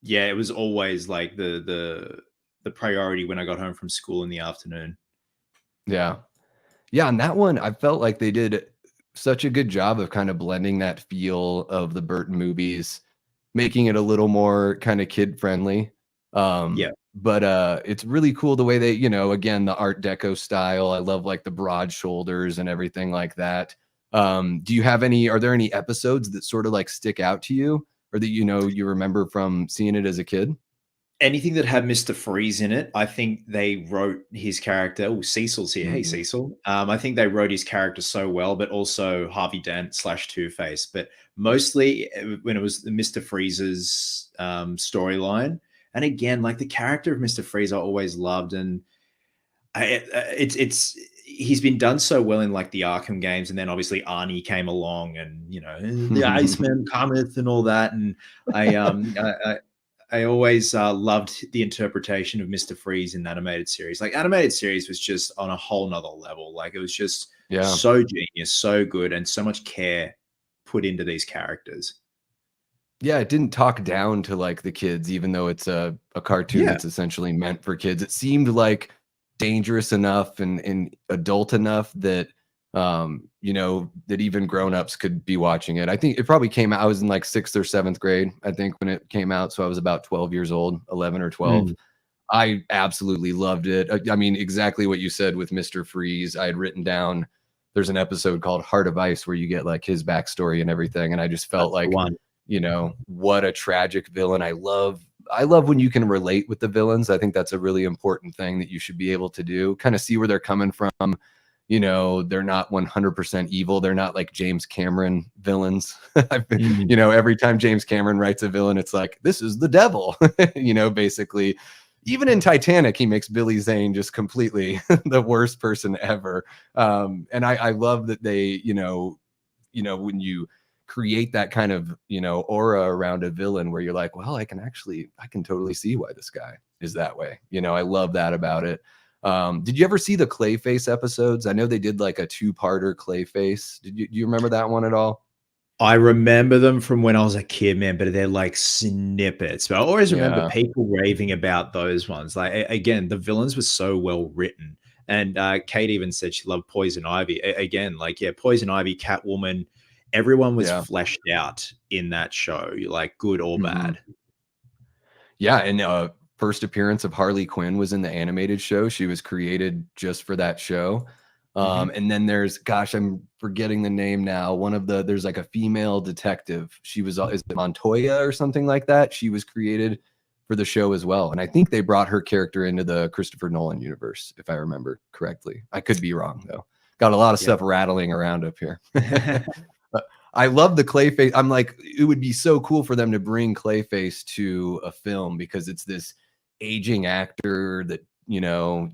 yeah, it was always like the priority when I got home from school in the afternoon. Yeah. Yeah, and that one, I felt like they did such a good job of kind of blending that feel of the Burton movies, making it a little more kind of kid friendly. Yeah. But it's really cool the way they, you know, again, the Art Deco style. I love like the broad shoulders and everything like that. Do you have any, are there any episodes that sort of like stick out to you or that you know you remember from seeing it as a kid? anything that had Mr. Freeze in it, I think they wrote his character. Oh, Cecil's here. Hey, Mhm. Cecil. I think they wrote his character so well, but also Harvey Dent / Two-Face. But mostly when it was Mr. Freeze's storyline. And again, like the character of Mr. Freeze, I always loved, and it's he's been done so well in like the Arkham games, and then obviously Arnie came along, and the Iceman cometh and all that, and I I always loved the interpretation of Mr. Freeze in the animated series. Like animated series was just on a whole nother level. Like it was just Yeah. so genius, so good, and so much care put into these characters. Yeah, it didn't talk down to, like, the kids, even though it's a cartoon Yeah. that's essentially meant for kids. It seemed, like, dangerous enough and adult enough that, that even grown-ups could be watching it. I think it probably came out I was in, like, 6th or 7th grade, I think, when it came out, so I was about 12 years old, 11 or 12. Mm. I absolutely loved it. I mean, exactly what you said with Mr. Freeze. I had written down there's an episode called Heart of Ice where you get, like, his backstory and everything, and I just felt That's the like, one. what a tragic villain. I love when you can relate with the villains. I think that's a really important thing that you should be able to do. Kind of see where they're coming from. They're not 100% evil. They're not like James Cameron villains. I've been, Mm. every time James Cameron writes a villain, it's like, this is the devil, basically. Even in Titanic, he makes Billy Zane just completely the worst person ever. And I love that they, when you create that kind of aura around a villain where you're like, well, I can totally see why this guy is that way. I love that about it. Did you ever see the Clayface episodes? I know they did like a 2-parter Clayface. Do you remember that one at all? I remember them from when I was a kid, man, but they're like snippets. But I always remember Yeah. people raving about those ones. Like again, the villains were so well written. And Kate even said she loved Poison Ivy. Again, like Poison Ivy, Catwoman, everyone was Yeah. fleshed out in that show, like good or Mhm. bad. Yeah, and first appearance of Harley Quinn was in the animated show. She was created just for that show. Mhm. And then gosh, I'm forgetting the name now. There's like a female detective. She was, is it Montoya or something like that? She was created for the show as well. And I think they brought her character into the Christopher Nolan universe, if I remember correctly. I could be wrong though. Got a lot of Yeah. stuff rattling around up here. I love the Clayface. I'm like, it would be so cool for them to bring Clayface to a film because it's this aging actor that,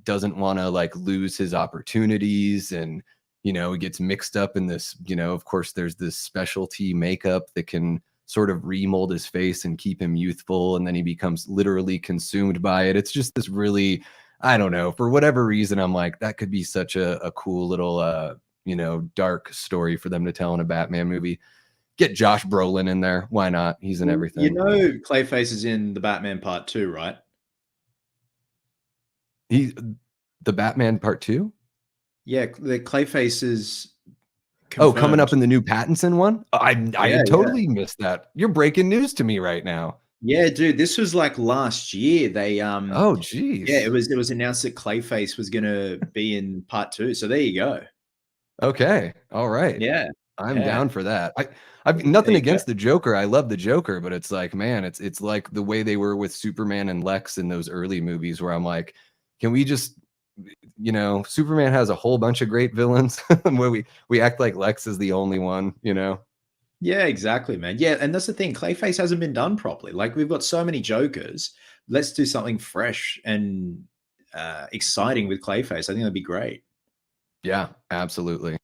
doesn't want to like lose his opportunities. And, he gets mixed up in this, of course, there's this specialty makeup that can sort of remold his face and keep him youthful. And then he becomes literally consumed by it. It's just this really, I don't know, for whatever reason, I'm like, that could be such a cool little, dark story for them to tell in a Batman movie. Get Josh Brolin in there. Why not? He's in everything. Clayface is in the Batman Part 2, right? The Batman Part 2? Yeah, the Clayface is Oh, coming up confirmed. in the new Pattinson one? I Yeah, had yeah. totally missed that. You're breaking news to me right now. Yeah, dude, this was like last year. They Oh, yeah, geez. it was announced that Clayface was gonna be in part 2. So there you go. Okay. All right. Yeah. I'm Yeah. down for that. I've There nothing you go. against the Joker. I love the Joker, but it's like, man, it's like the way they were with Superman and Lex in those early movies where I'm like, can we just Superman has a whole bunch of great villains where we act like Lex is the only one. Yeah, exactly, man. Yeah, and that's the thing. Clayface hasn't been done properly. Like we've got so many Jokers. Let's do something fresh and exciting with Clayface. I think that'd be great. Yeah, absolutely.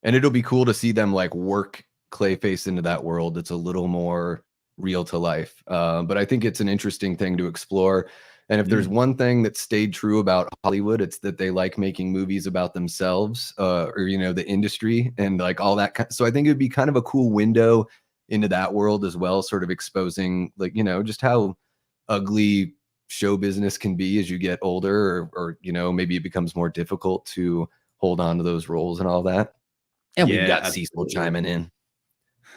And it'll be cool to see them like work Clayface into that world that's a little more real to life. But I think it's an interesting thing to explore. And if there's Mm. one thing that stayed true about Hollywood, it's that they like making movies about themselves, or the industry and like all that. So I think it'd be kind of a cool window into that world as well, sort of exposing like just how ugly show business can be as you get older, or maybe it becomes more difficult to hold on to those roles and all that. And we've Yeah, got Cecil absolutely. chiming in.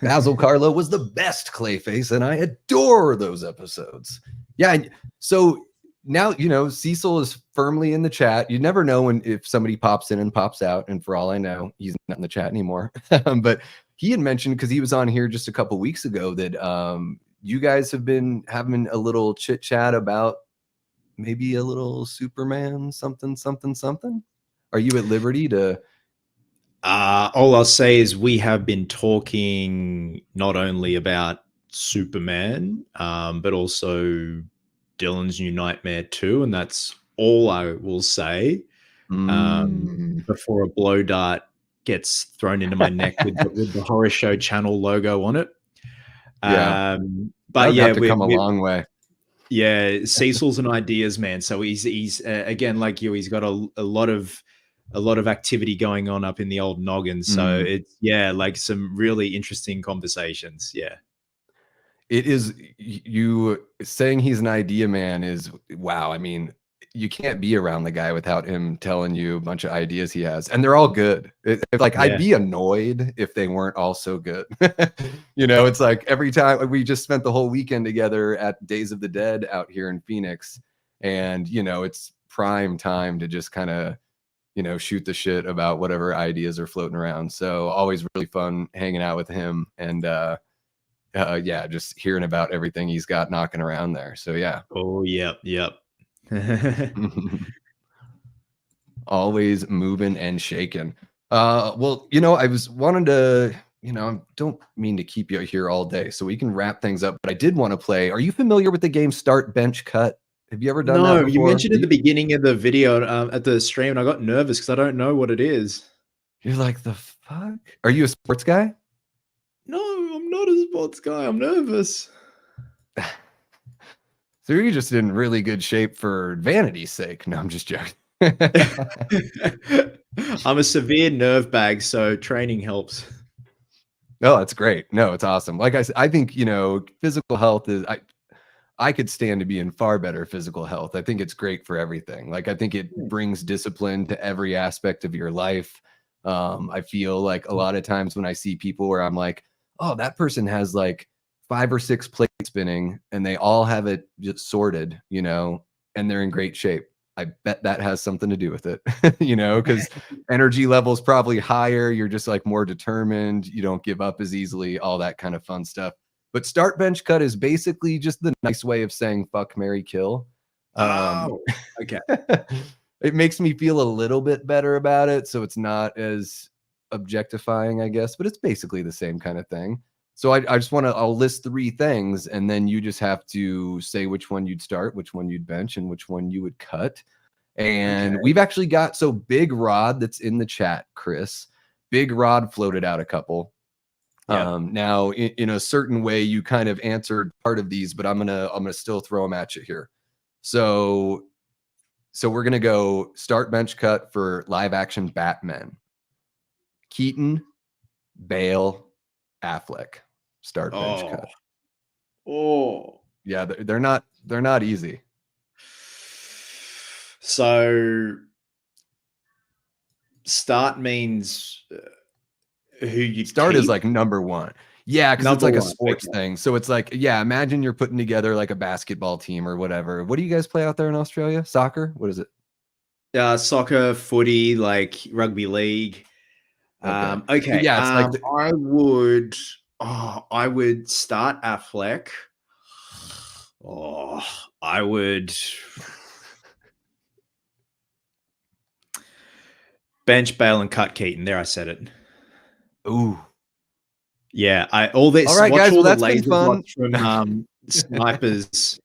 Basil Carlo was the best Clayface, and I adore those episodes. Yeah, so now Cecil is firmly in the chat. You never know if somebody pops in and pops out, and for all I know, he's not in the chat anymore. But he had mentioned because he was on here just a couple weeks ago that you guys have been having a little chit chat about maybe a little Superman something something something. Are you at liberty to? All I'll say is we have been talking not only about Superman, but also Dylan's New Nightmare 2, and that's all I will say. Mm. Before a blow dart gets thrown into my neck with the Horror Show channel logo on it. Yeah, that But would yeah, have to come a long way. yeah, Cecil's an ideas man. So he's again like you. He's got a lot of activity going on up in the old noggin. So Mm. it's like some really interesting conversations. Yeah. It is, you saying he's an idea man is wow. I mean, you can't be around the guy without him telling you a bunch of ideas he has, and they're all good. Like I'd Yeah. be annoyed if they weren't all so good. You know, it's like every time we just spent the whole weekend together at Days of the Dead out here in Phoenix, and you know, it's prime time to just kind of, you know, shoot the shit about whatever ideas are floating around. So always really fun hanging out with him, and yeah, just hearing about everything he's got knocking around there. So yeah. Oh, yep. Always moving and shaking. Well, you know, I was wanting to, you know, I don't mean to keep you here all day, so we can wrap things up, but I did want to play. Are you familiar with the game Start Bench Cut? Have you ever done that No, you before? mentioned at the beginning of the video at the stream, and I got nervous because I don't know what it is. You're like, the fuck? Are you a sports guy? No, I'm not a sports guy. I'm nervous. So you're just in really good shape for vanity's sake. No, I'm just joking. I'm a severe nerve bag, so training helps. No, that's great. No, it's awesome. Like I said, I think, you know, physical health is, I could stand to be in far better physical health. I think it's great for everything. Like I think it brings discipline to every aspect of your life. I feel like a lot of times when I see people where I'm like, oh, that person has like 5 or 6 plates spinning and they all have it just sorted, you know, and they're in great shape. I bet that has something to do with it, you know, because energy levels probably higher. You're just like more determined. You don't give up as easily, all that kind of fun stuff. But Start Bench Cut is basically just the nice way of saying fuck, marry, kill. Oh, okay. It makes me feel a little bit better about it. So it's not as objectifying, I guess, but it's basically the same kind of thing. So I just want to, I'll list 3 things and then you just have to say which one you'd start, which one you'd bench, and which one you would cut. And we've actually got, so Big Rod that's in the chat, Chris, Big Rod floated out a couple. Now in a certain way you kind of answered part of these, but I'm gonna still throw them at you here. So we're gonna go Start Bench Cut for live action Batman. Keaton, Bale, Affleck. Start Bench Cut. Oh, Yeah, they're not easy. So start means who you start keep? is like number 1. Yeah, because it's like a sports thing. So it's like, yeah, imagine you're putting together like a basketball team or whatever. What do you guys play out there in Australia? Soccer? What is it? Soccer, footy, like rugby league. Okay. Yeah, it's like I would start Affleck. Oh, I would bench Bale and cut Keaton. There, I said it. Ooh. Yeah, all this. All right, watch guys. all Well, the that's been fun. From snipers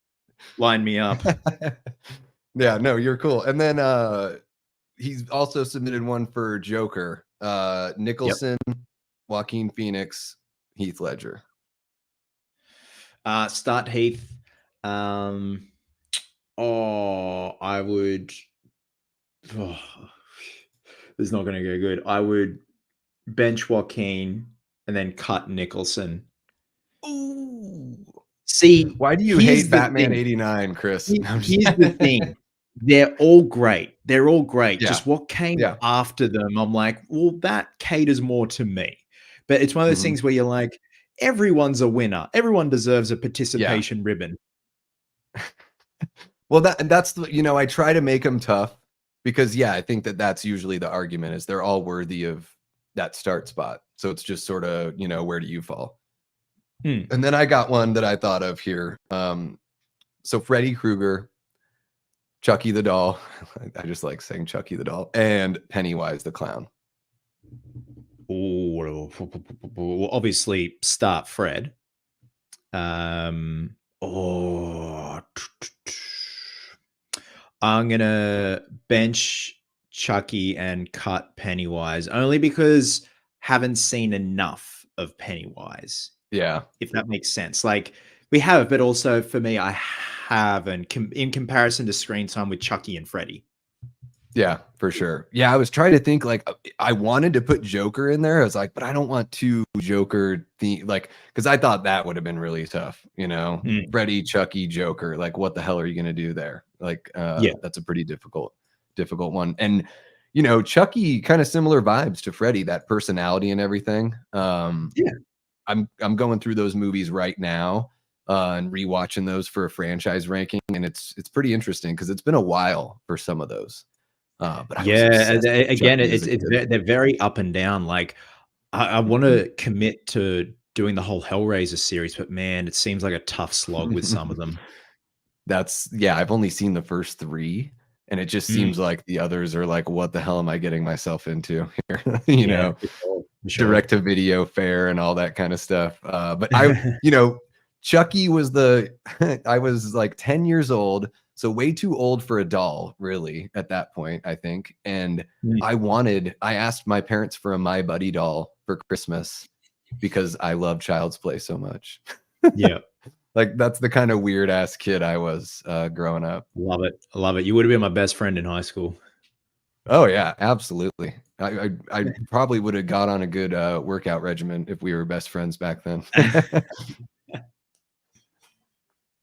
line me up. Yeah, no, you're cool. And then he's also submitted one for Joker. Nicholson, Joaquin Phoenix, Heath Ledger. Start Heath. I would. Oh, this is not going to go good. I would bench Joaquin and then cut Nicholson. Ooh. See, why do you hate Batman 89, Chris? Here's the thing. They're all great. Yeah. Just what came after them, I'm like, well, that caters more to me. But it's one of those things where you're like, everyone's a winner. Everyone deserves a participation ribbon. Well, that's the, you know, I try to make them tough because, I think that's usually the argument is they're all worthy of that start spot. So it's just sort of, you know, where do you fall? Hmm. And then I got one that I thought of here. So Freddy Krueger, Chucky the doll. I just like saying Chucky the doll, and Pennywise the clown. Oh, well, obviously, start Fred. Oh, I'm gonna bench Chucky and cut Pennywise only because haven't seen enough of Pennywise. Yeah. If that makes sense. Like we have, but also for me, I haven't in comparison to screen time with Chucky and Freddy. Yeah, for sure. Yeah, I was trying to think like I wanted to put Joker in there. I was like, but I don't want two Joker like because I thought that would have been really tough, you know. Mm. Freddy, Chucky, Joker. Like, what the hell are you gonna do there? Like, Yeah. that's a pretty difficult one. And you know, Chucky kind of similar vibes to Freddy, that personality and everything. Yeah. I'm going through those movies right now and rewatching those for a franchise ranking, and it's pretty interesting because it's been a while for some of those. But I was Yeah, obsessed with again, Chucky as a it's kid. they're very up and down. Like, I wanna commit to doing the whole Hellraiser series, but man, it seems like a tough slog with some of them. That's yeah, I've only seen the first 3, and it just Mm, seems like the others are like, "What the hell am I getting myself into here?" You yeah, know, for sure, for sure. direct to video fare and all that kind of stuff. But you know, Chucky was I was like 10 years old, so way too old for a doll, really, at that point, I think. And Mm, I asked my parents for a My Buddy doll for Christmas because I love Child's Play so much. yeah, Like that's the kind of weird ass kid I was growing up. love it, I love it. You would have been my best friend in high school. Oh yeah, absolutely. I probably would have got on a good workout regimen if we were best friends back then.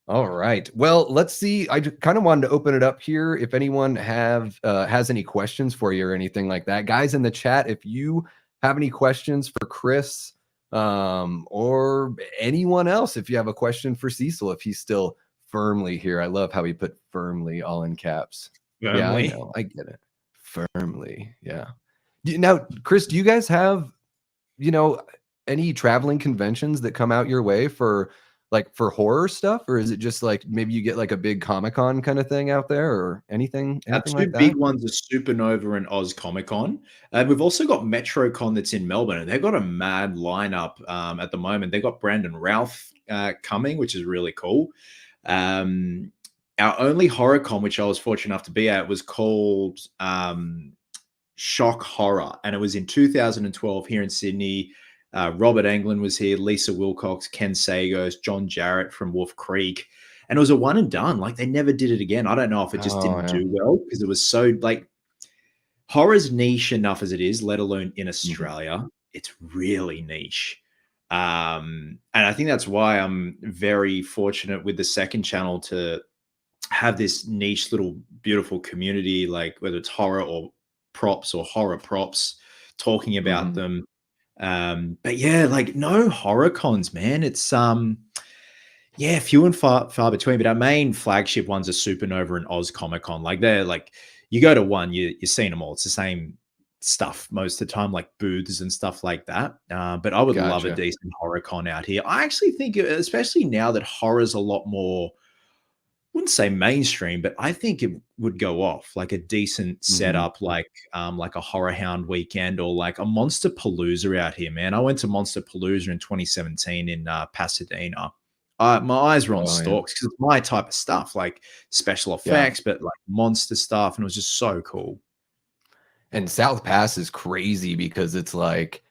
All right. Well, let's see. I kind of wanted to open it up here. If anyone has any questions for you or anything like that, guys in the chat, if you have any questions for Chris or anyone else, if you have a question for Cecil, if he's still firmly here. I love how he put firmly all in caps. Yeah, I Firmly. know. I get it. Firmly. Yeah. Now, Chris, do you guys have, you know, any traveling conventions that come out your way for for horror stuff, or is it just like maybe you get like a big Comic-Con kind of thing out there or Our anything two like big that? ones are Supernova and Oz Comic Con. We've also got MetroCon that's in Melbourne, and they've got a mad lineup at the moment. They've got Brandon Routh coming, which is really cool. Our only horror con, which I was fortunate enough to be at, was called Shock Horror, and it was in 2012 here in Sydney. Robert Englund was here, Lisa Wilcox, Ken Sagos, John Jarrett from Wolf Creek, and it was a one and done. Like they never did it again. I don't know if it just Oh didn't yeah. do well because it was so like horror's niche enough as it is, let alone in Mhm. Australia. It's really niche. And I think that's why I'm very fortunate with the second channel to have this niche little beautiful community, like whether it's horror or props or horror props, talking about Mhm. them. But yeah, like no horror cons, man. It's yeah, few and far between. But our main flagship ones are Supernova and Oz Comic Con. Like they're like you go to one, you're seeing them all. It's the same stuff most of the time, like booths and stuff like that. But I would love a Gotcha. decent horror con out here. I actually think, especially now that horror's a lot more, wouldn't say mainstream, but I think it would go off like a decent Mhm. setup, like a Horror Hound weekend or like a Monster Palooza out here, man. I went to Monster Palooza in 2017 in Pasadena. My eyes were on Oh yeah. stalks because it's my type of stuff, like special Yeah. effects, but like monster stuff, and it was just so cool. And South Pass is crazy because it's like,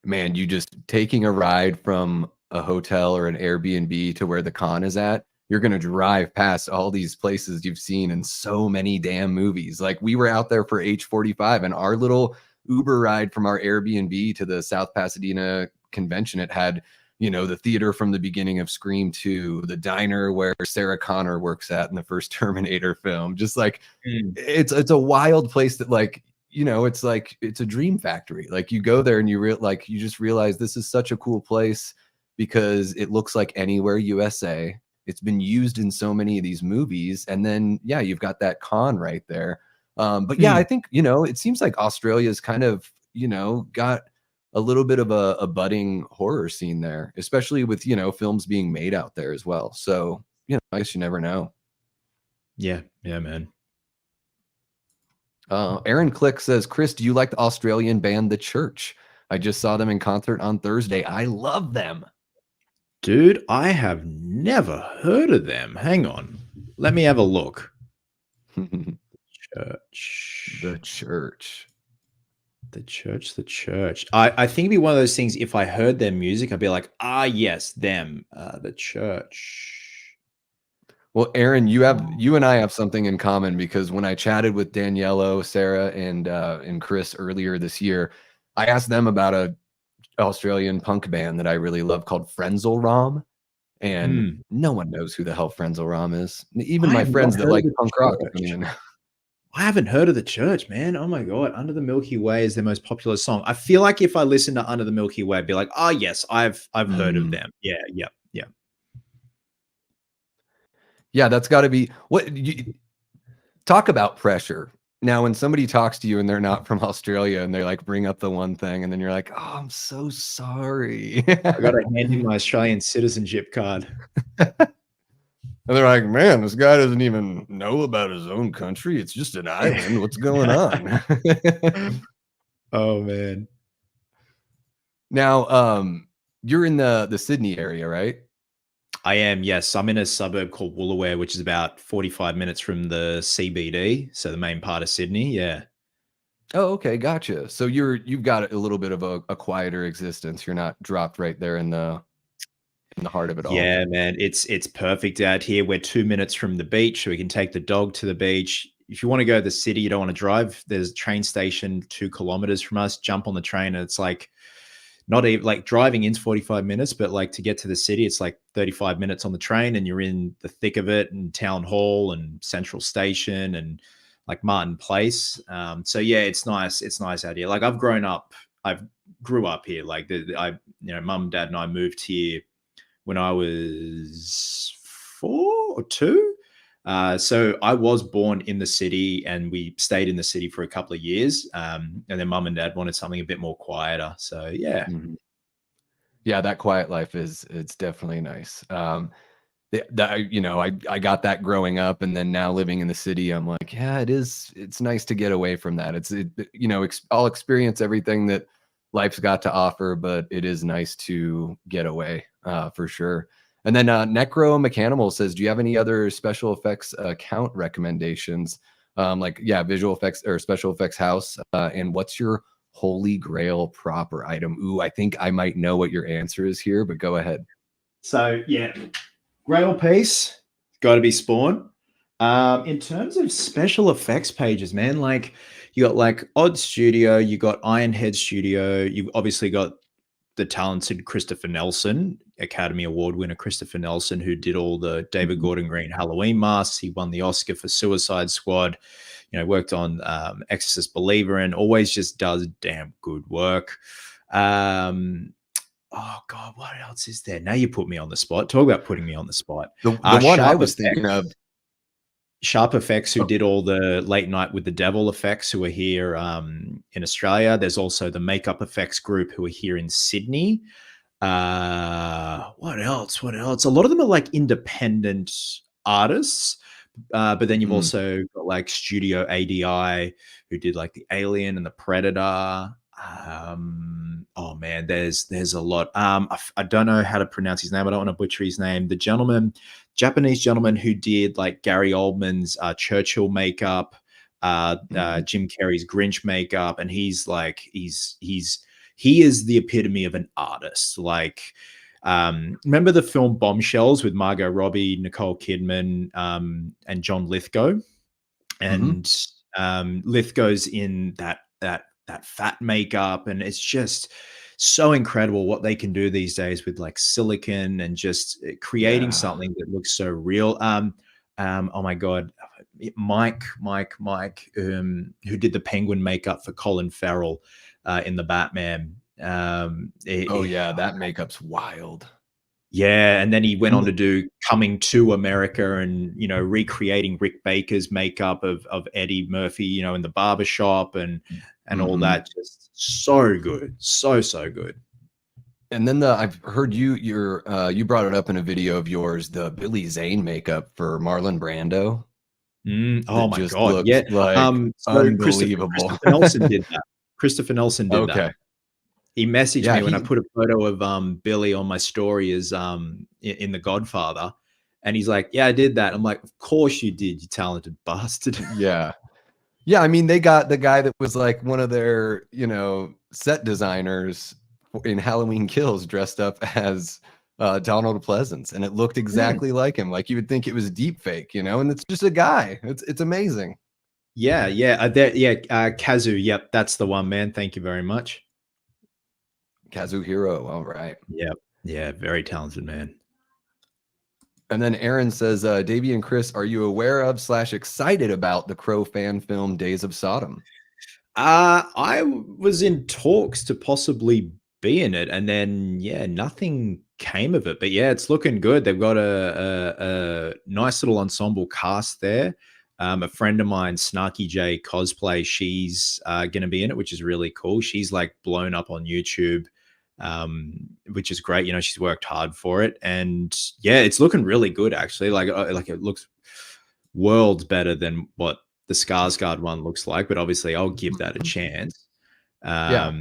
man, you just taking a ride from a hotel or an Airbnb to where the con is at, you're going to drive past all these places you've seen in so many damn movies. Like we were out there for H45 and our little Uber ride from our Airbnb to the South Pasadena convention, it had, you know, the theater from the beginning of Scream 2, the diner where Sarah Connor works at in the first Terminator film. Just like Mm, it's a wild place that like, you know, it's like it's a dream factory. Like you go there and you just realize this is such a cool place because it looks like anywhere USA. It's been used in so many of these movies, and then yeah, you've got that con right there. But yeah, I mm. think, you know, it seems like Australia's kind of, you know, got a little bit of a budding horror scene there, especially with, films being made out there as well. So, I guess you never know. Yeah, man. Aaron Click says, Chris, do you like the Australian band The Church? I just saw them in concert on Thursday. I love them. Dude, I have never heard of them. Hang on. Let me have a look. Church. The Church. The Church. I think it'd be one of those things, if I heard their music, I'd be like, yes, them. The Church. Well, Aaron, you and I have something in common, because when I chatted with Daniello, Sarah, and Chris earlier this year, I asked them about a Australian punk band that I really love called Frenzal Rom, and no one knows who the hell Frenzal Rom is. Even my friends that like punk rock don't even know. I haven't heard of The Church, man. Oh my God. Under the Milky Way is their most popular song. I feel like if I listen to Under the Milky Way, I'd be like, yes, I've heard of them. Yeah. Yeah, that's got to be what you talk about pressure. Now, when somebody talks to you and they're not from Australia and they like bring up the one thing, and then you're like, oh, I'm so sorry. I got to hand in my Australian citizenship card. And they're like, man, this guy doesn't even know about his own country. It's just an island. What's going on? Oh, man. Now, you're in the Sydney area, right? I am, yes. I'm in a suburb called Woolooware, which is about 45 minutes from the CBD, so the main part of Sydney, yeah. Oh, okay, gotcha. So you've got a little bit of a quieter existence. You're not dropped right there in the heart of it all. Yeah, man, it's perfect out here. We're 2 minutes from the beach, so we can take the dog to the beach. If you want to go to the city, you don't want to drive, there's a train station 2 kilometers from us. Jump on the train, and it's like, not even like driving in 45 minutes, but like to get to the city, it's like 35 minutes on the train, and you're in the thick of it, and Town Hall and Central Station and like Martin Place. So yeah, it's nice. It's nice out here. Like I grew up here. Like mum, dad, and I moved here when I was 4 or 2. So I was born in the city, and we stayed in the city for a couple of years. And then mum and dad wanted something a bit more quieter. So yeah. Mm-hmm. Yeah, that quiet life it's definitely nice. I got that growing up, and then now living in the city, I'm like, yeah, it's nice to get away from that. I'll experience everything that life's got to offer, but it is nice to get away, for sure. And then Necro Mechanimal says, do you have any other special effects account recommendations? Visual effects or special effects house, and what's your holy grail proper item? Ooh, I think I might know what your answer is here, but go ahead. So yeah, grail piece, got to be Spawn. In terms of special effects pages, man, like you got like Odd Studio, you got Ironhead Studio, you obviously got the talented Christopher Nelson, Academy Award winner Christopher Nelson, who did all the David Gordon Green Halloween masks. He won the Oscar for Suicide Squad, worked on Exorcist Believer, and always just does damn good work. Oh God, what else is there? Now you put me on the spot. Talk about putting me on the spot. The one I was thinking of. Sharp Effects, who did all the Late Night with the Devil effects, who are here in Australia. There's also the Makeup Effects group, who are here in Sydney. What else? A lot of them are like independent artists. But then you've also got like Studio ADI, who did like the Alien and the Predator. Oh man, there's a lot. I don't know how to pronounce his name. I don't want to butcher his name. The Japanese gentleman who did like Gary Oldman's Churchill makeup, Jim Carrey's Grinch makeup, and he is the epitome of an artist. Like, remember the film Bombshells with Margot Robbie, Nicole Kidman, and John Lithgow? And Lithgow's in that fat makeup, and it's just so incredible what they can do these days with like silicone and just creating something that looks so real. Oh my God, Mike, who did the penguin makeup for Colin Farrell in the Batman. That makeup's wild. Yeah, and then he went on to do Coming to America, and recreating Rick Baker's makeup of Eddie Murphy, in the barbershop, and and all that. Just so good. So good. And then I've heard you brought it up in a video of yours, the Billy Zane makeup for Marlon Brando. Oh That my just God. looks Yeah. like So unbelievable. Christopher Nelson did that. Christopher Nelson did that. Okay. He messaged Yeah, me when I put a photo of Billy on my story as in The Godfather, and he's like, "Yeah, I did that." I'm like, "Of course you did, you talented bastard." yeah. Yeah, I mean, they got the guy that was like one of their, set designers in Halloween Kills dressed up as Donald Pleasance, and it looked Yeah, exactly like him. Like you would think it was deep fake, and it's just a guy. It's amazing. Kazu. Yep, that's the one, man. Thank you very much. Kazuhiro, all right. Yep, yeah, very talented man. And then Aaron says, Davey and Chris, are you aware of / excited about the Crow fan film Days of Sodom? I was in talks to possibly be in it, and then nothing came of it. But yeah, it's looking good. They've got a nice little ensemble cast there. A friend of mine, Snarky J Cosplay, she's going to be in it, which is really cool. She's like blown up on YouTube, which is great. She's worked hard for it, and yeah, it's looking really good actually. Like it looks worlds better than what the Skarsgård one looks like, but obviously I'll give that a chance. Yeah.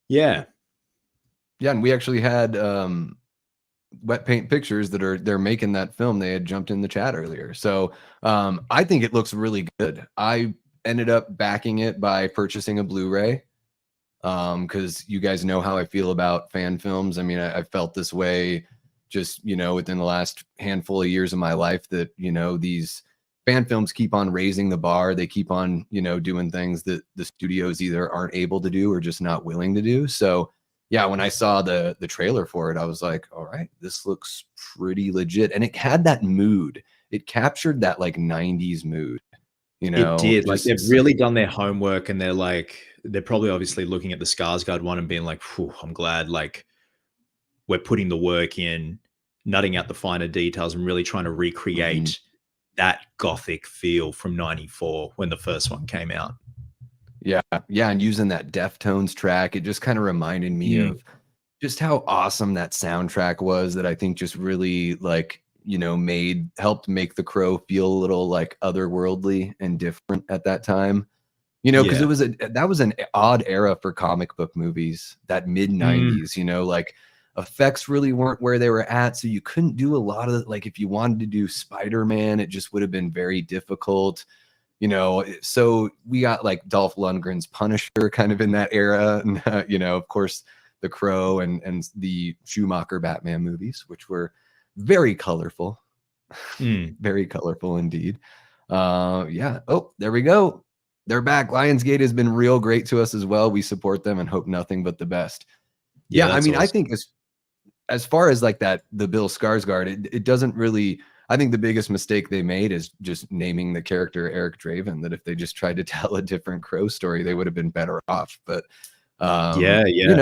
Yeah. Yeah, and we actually had Wet Paint Pictures they're making that film. They had jumped in the chat earlier. So I think it looks really good. I ended up backing it by purchasing a Blu-ray because you guys know how I feel about fan films. I mean, I felt this way just, within the last handful of years of my life that, these fan films keep on raising the bar. They keep on, doing things that the studios either aren't able to do or just not willing to do. So yeah, when I saw the trailer for it, I was like, all right, this looks pretty legit. And it had that mood. It captured that like 90s mood, It did. Like they've just really done their homework, and they're probably obviously looking at the Skarsgård one and being like, I'm glad like we're putting the work in, nutting out the finer details and really trying to recreate that gothic feel from 94 when the first one came out. Yeah. And using that Deftones track, it just kind of reminded me of just how awesome that soundtrack was that I think just really like, helped make The Crow feel a little like otherworldly and different at that time. Because that was an odd era for comic book movies, that mid 90s, like effects really weren't where they were at. So you couldn't do a lot of like, if you wanted to do Spider-Man, it just would have been very difficult. So we got like Dolph Lundgren's Punisher kind of in that era. And, of course, The Crow and the Schumacher Batman movies, which were very colorful, very colorful indeed. Yeah. Oh, there we go. They're back. Lionsgate has been real great to us as well. We support them and hope nothing but the best. Yeah. I mean, awesome. I think as far as like that, the Bill Skarsgård, it doesn't really, I think the biggest mistake they made is just naming the character Eric Draven, that if they just tried to tell a different Crow story, they would have been better off. But, I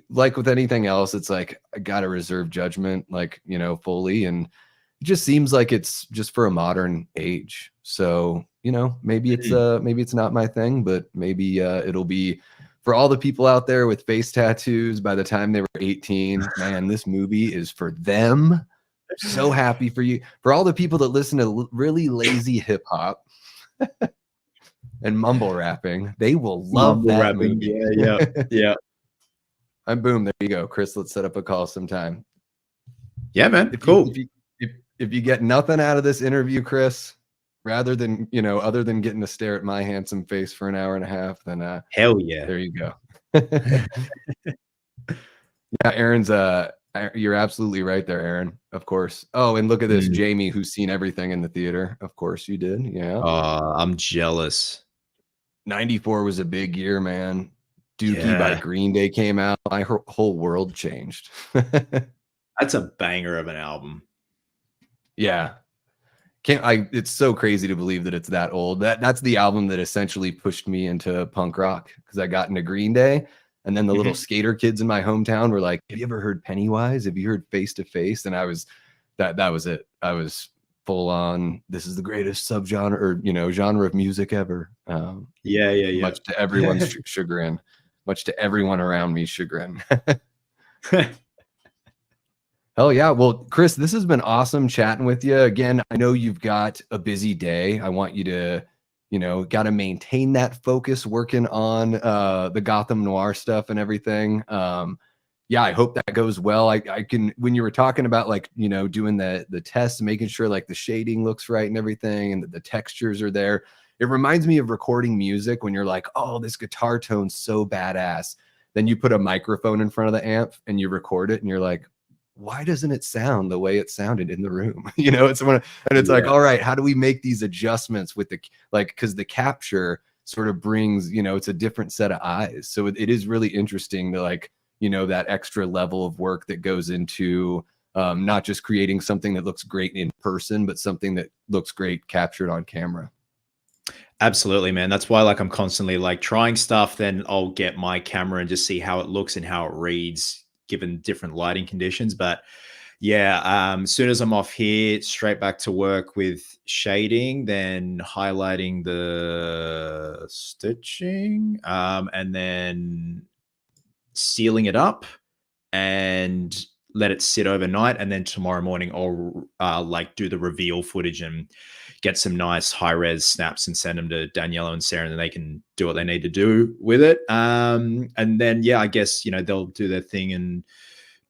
like with anything else, it's like, I got to reserve judgment, like, fully. And it just seems like it's just for a modern age. So, maybe it's not my thing, but maybe it'll be for all the people out there with face tattoos by the time they were 18. Man, this movie is for them. So happy for you. For all the people that listen to really lazy hip hop and mumble rapping, they will love that movie. Yeah. And boom, there you go. Chris, let's set up a call sometime. Yeah, man. Cool. If you get nothing out of this interview, Chris, rather than, other than getting to stare at my handsome face for an hour and a half, then hell yeah. There you go. Yeah, Aaron's you're absolutely right there, Aaron. Of course. Oh, and look at this, Jamie, who's seen everything in the theater. Of course you did. Yeah. I'm jealous. 94 was a big year, man. Dookie by Green Day came out. My whole world changed. That's a banger of an album. Yeah. It's so crazy to believe that it's that old. That's the album that essentially pushed me into punk rock, because I got into Green Day. And then the little skater kids in my hometown were like, have you ever heard Pennywise? Have you heard Face to Face? And I was, that was it. I was full on, this is the greatest subgenre or, genre of music ever. Yeah. Much to everyone's chagrin, much to everyone around me's chagrin. Hell yeah. Well, Chris, this has been awesome chatting with you. Again, I know you've got a busy day. I want you to, got to maintain that focus working on the Gotham Noir stuff and everything. Yeah, I hope that goes well. I can, when you were talking about like, doing the tests, making sure like the shading looks right and everything and the textures are there. It reminds me of recording music when you're like, oh, this guitar tone's so badass. Then you put a microphone in front of the amp and you record it and you're like, why doesn't it sound the way it sounded in the room? It's one, and it's like, all right, how do we make these adjustments with the, like, because the capture sort of brings, it's a different set of eyes. So it is really interesting to like, that extra level of work that goes into not just creating something that looks great in person, but something that looks great captured on camera. Absolutely, man. That's why like I'm constantly like trying stuff. Then I'll get my camera and just see how it looks and how it reads given different lighting conditions. But yeah, as soon as I'm off here, straight back to work with shading, then highlighting the stitching, and then sealing it up and let it sit overnight. And then tomorrow morning, I'll like do the reveal footage and get some nice high res snaps and send them to Daniela and Sarah, and then they can do what they need to do with it. And then, yeah, I guess, they'll do their thing and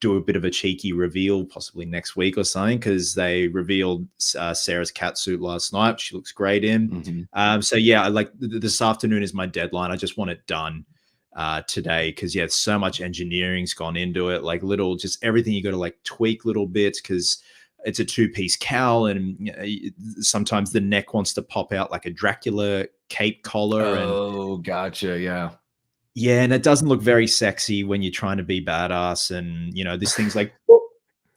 do a bit of a cheeky reveal possibly next week or something, because they revealed Sarah's cat suit last night. She looks great in. So yeah, like this afternoon is my deadline. I just want it done today, because yeah, so much engineering's gone into it, like little, just everything you got to like tweak little bits, because it's a 2-piece cowl and sometimes the neck wants to pop out like a Dracula cape collar. Oh, gotcha. Yeah. Yeah, and it doesn't look very sexy when you're trying to be badass, and this thing's like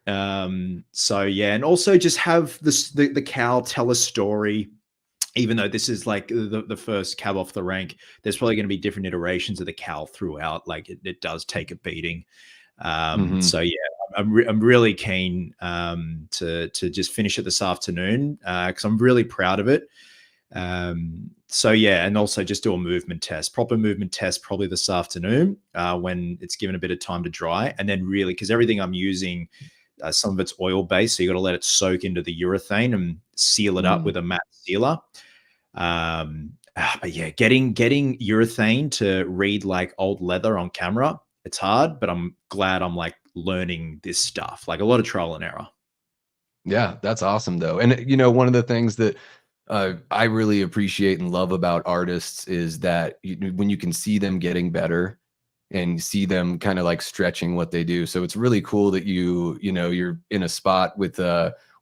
so yeah, and also just have the cowl tell a story. Even though this is like the first cab off the rank, there's probably going to be different iterations of the cowl throughout. Like it does take a beating. So yeah, I'm really keen to just finish it this afternoon, because I'm really proud of it. So yeah, and also just do a proper movement test probably this afternoon when it's given a bit of time to dry. And then really, because everything I'm using, some of it's oil based, so you got to let it soak into the urethane and seal it up with a matte sealer. But yeah, getting urethane to read like old leather on camera, it's hard, but I'm glad I'm like learning this stuff, like a lot of trial and error. Yeah, that's awesome though. And one of the things that I really appreciate and love about artists is that when you can see them getting better and see them kind of like stretching what they do. So it's really cool that you're in a spot with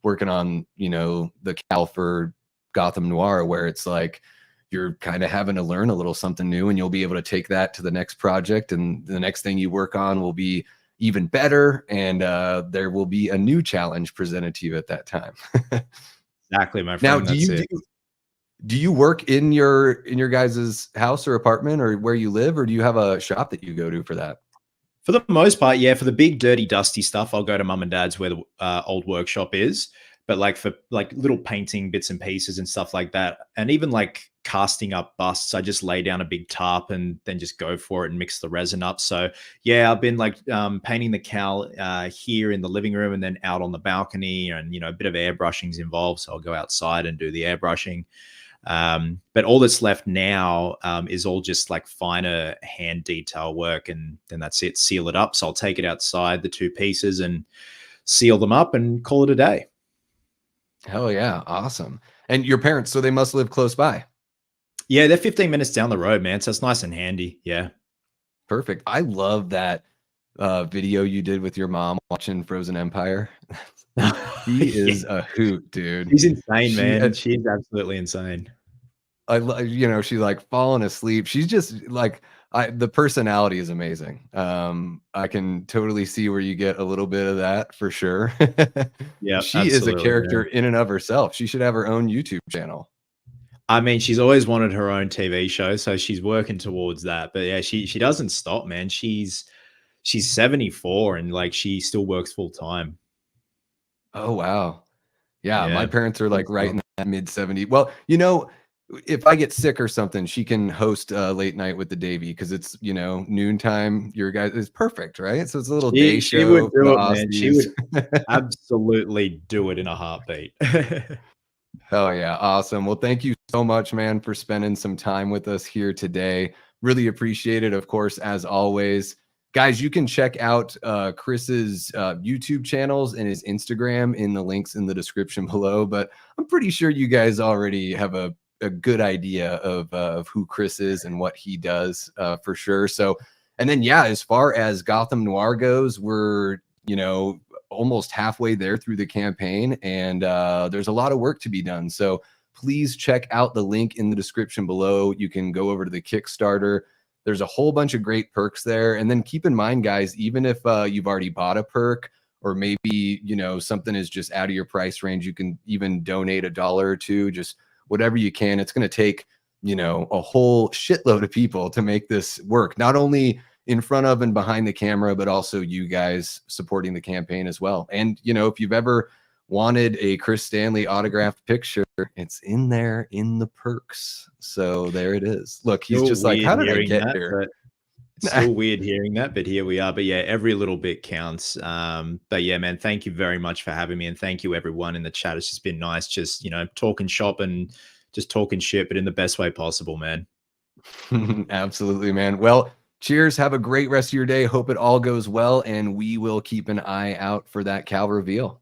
working on, the Cal for Gotham Noir, where it's like you're kind of having to learn a little something new, and you'll be able to take that to the next project, and the next thing you work on will be even better, and there will be a new challenge presented to you at that time. Exactly, my Now, friend. do you work in your guys' house or apartment or where you live, or do you have a shop that you go to for that? For the most part, yeah. For the big, dirty, dusty stuff, I'll go to mum and dad's where the old workshop is. But like for like little painting bits and pieces and stuff like that, and even like casting up busts, I just lay down a big tarp and then just go for it and mix the resin up. So yeah, I've been like painting the cowl here in the living room and then out on the balcony, and a bit of airbrushing's involved. So I'll go outside and do the airbrushing. But all that's left now is all just like finer hand detail work, and then that's it. Seal it up. So I'll take it outside, the 2 pieces, and seal them up and call it a day. Hell yeah, awesome. And your parents, so they must live close by. Yeah, they're 15 minutes down the road, man. So it's nice and handy. Yeah. Perfect. I love that video you did with your mom watching Frozen Empire. He is a hoot, dude. She's insane, man. She's absolutely insane. She's like falling asleep. She's just like, the personality is amazing. I can totally see where you get a little bit of that for sure. Yeah, she is a character in and of herself. She should have her own YouTube channel. I mean, she's always wanted her own TV show, so she's working towards that. But yeah, she doesn't stop, man. She's 74 and like she still works full time. Oh wow. Yeah, my Yeah. parents are like Thanks a right lot. in that mid 70s. Well, you know, if I get sick or something, she can host late night with the Davey because it's, you know, noontime. Your guys is perfect, right? So it's a little day She would show for the do it, man. She Aussies. would absolutely do it in a heartbeat. Oh yeah, awesome. Well, thank you so much, man, for spending some time with us here today. Really appreciate it, of course, as always. Guys, you can check out Chris's YouTube channels and his Instagram in the links in the description below. But I'm pretty sure you guys already have a good idea of who Chris is and what he does for sure. So, and then yeah, as far as Gotham Noir goes, we're, you know, almost halfway there through the campaign, and there's a lot of work to be done. So please check out the link in the description below. You can go over to the Kickstarter. There's a whole bunch of great perks there. And then keep in mind, guys, even if you've already bought a perk, or maybe, you know, something is just out of your price range, you can even donate $1 or $2, just whatever you can. It's going to take, you know, a whole shitload of people to make this work. Not only in front of and behind the camera, but also you guys supporting the campaign as well. And, you know, if you've ever wanted a Chris Stanley autographed picture, it's in there in the perks. So there it is. Look, he's Still just like, weird how did I hearing get that, here? but still weird hearing that, but here we are. But yeah, every little bit counts. But yeah, man, thank you very much for having me, and thank you everyone in the chat. It's just been nice, just, you know, talking shop and just talking shit, but in the best way possible, man. Absolutely, man. Well, cheers. Have a great rest of your day. Hope it all goes well, and we will keep an eye out for that Cal reveal.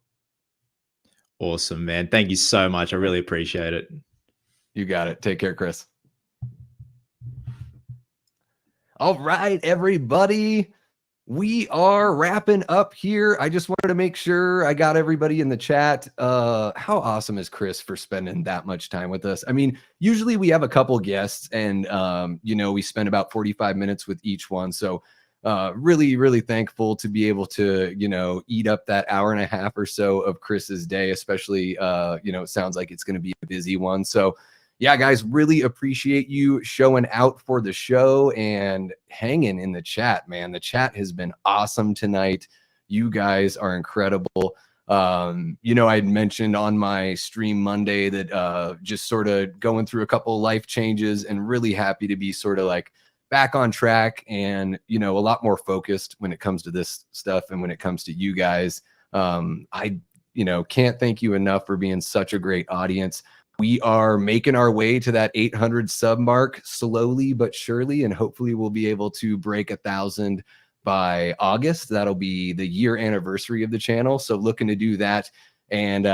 Awesome, man. Thank you so much. I really appreciate it. You got it. Take care, Chris. All right, everybody. We are wrapping up here. I just wanted to make sure I got everybody in the chat. How awesome is Chris for spending that much time with us? I mean, usually we have a couple guests, and you know, we spend about 45 minutes with each one. So really, really thankful to be able to, you know, eat up that hour and a half or so of Chris's day, especially you know, it sounds like it's going to be a busy one. So yeah, guys, really appreciate you showing out for the show and hanging in the chat, man. The chat has been awesome tonight. You guys are incredible. You know, I had mentioned on my stream Monday that just sort of going through a couple of life changes, and really happy to be sort of like back on track and, you know, a lot more focused when it comes to this stuff and when it comes to you guys. I, you know, can't thank you enough for being such a great audience. We are making our way to that 800 sub mark slowly but surely, and hopefully we'll be able to break 1,000 by August. That'll be the year anniversary of the channel. So looking to do that, and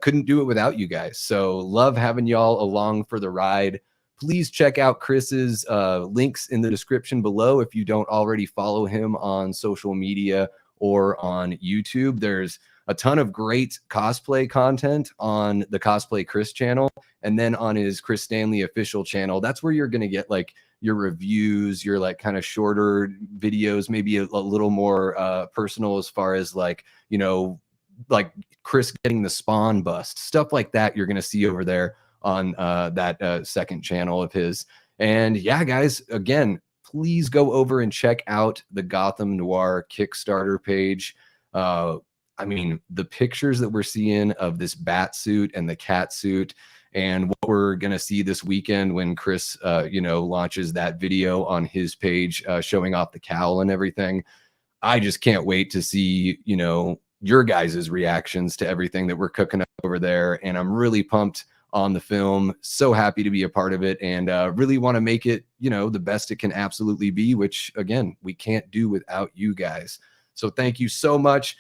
couldn't do it without you guys. So love having y'all along for the ride. Please check out Chris's links in the description below if you don't already follow him on social media or on YouTube. There's a ton of great cosplay content on the Cosplay Chris channel, and then on his Chris Stanley official channel. That's where you're going to get like your reviews, your like kind of shorter videos, maybe a little more personal as far as like, you know, like Chris getting the Spawn bust, stuff like that. You're going to see over there on that second channel of his. And yeah, guys, again, please go over and check out the Gotham Noir Kickstarter page. I mean, the pictures that we're seeing of this bat suit and the cat suit, and what we're going to see this weekend when Chris, you know, launches that video on his page showing off the cowl and everything. I just can't wait to see, you know, your guys' reactions to everything that we're cooking up over there. And I'm really pumped on the film. So happy to be a part of it, and really want to make it, you know, the best it can absolutely be, which again, we can't do without you guys. So thank you so much.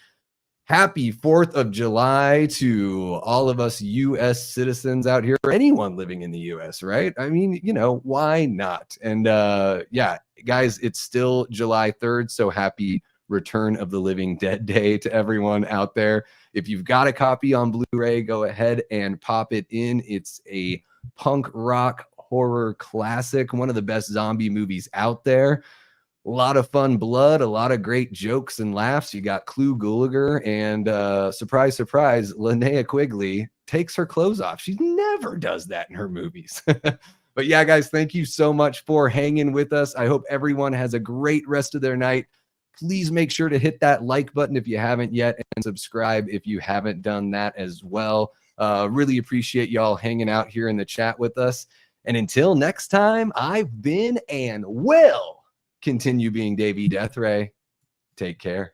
Happy 4th of July to all of us U.S. citizens out here, or anyone living in the U.S., right? I mean, you know, why not? And yeah, guys, it's still July 3rd, so happy Return of the Living Dead Day to everyone out there. If you've got a copy on Blu-ray, go ahead and pop it in. It's a punk rock horror classic, one of the best zombie movies out there. A lot of fun blood, a lot of great jokes and laughs. You got Clu Gulager, and surprise, surprise, Linnea Quigley takes her clothes off. She never does that in her movies. But yeah, guys, thank you so much for hanging with us. I hope everyone has a great rest of their night. Please make sure to hit that like button if you haven't yet, and subscribe if you haven't done that as well. Really appreciate y'all hanging out here in the chat with us. And until next time, I've been and will continue being Davey Deathray. Take care.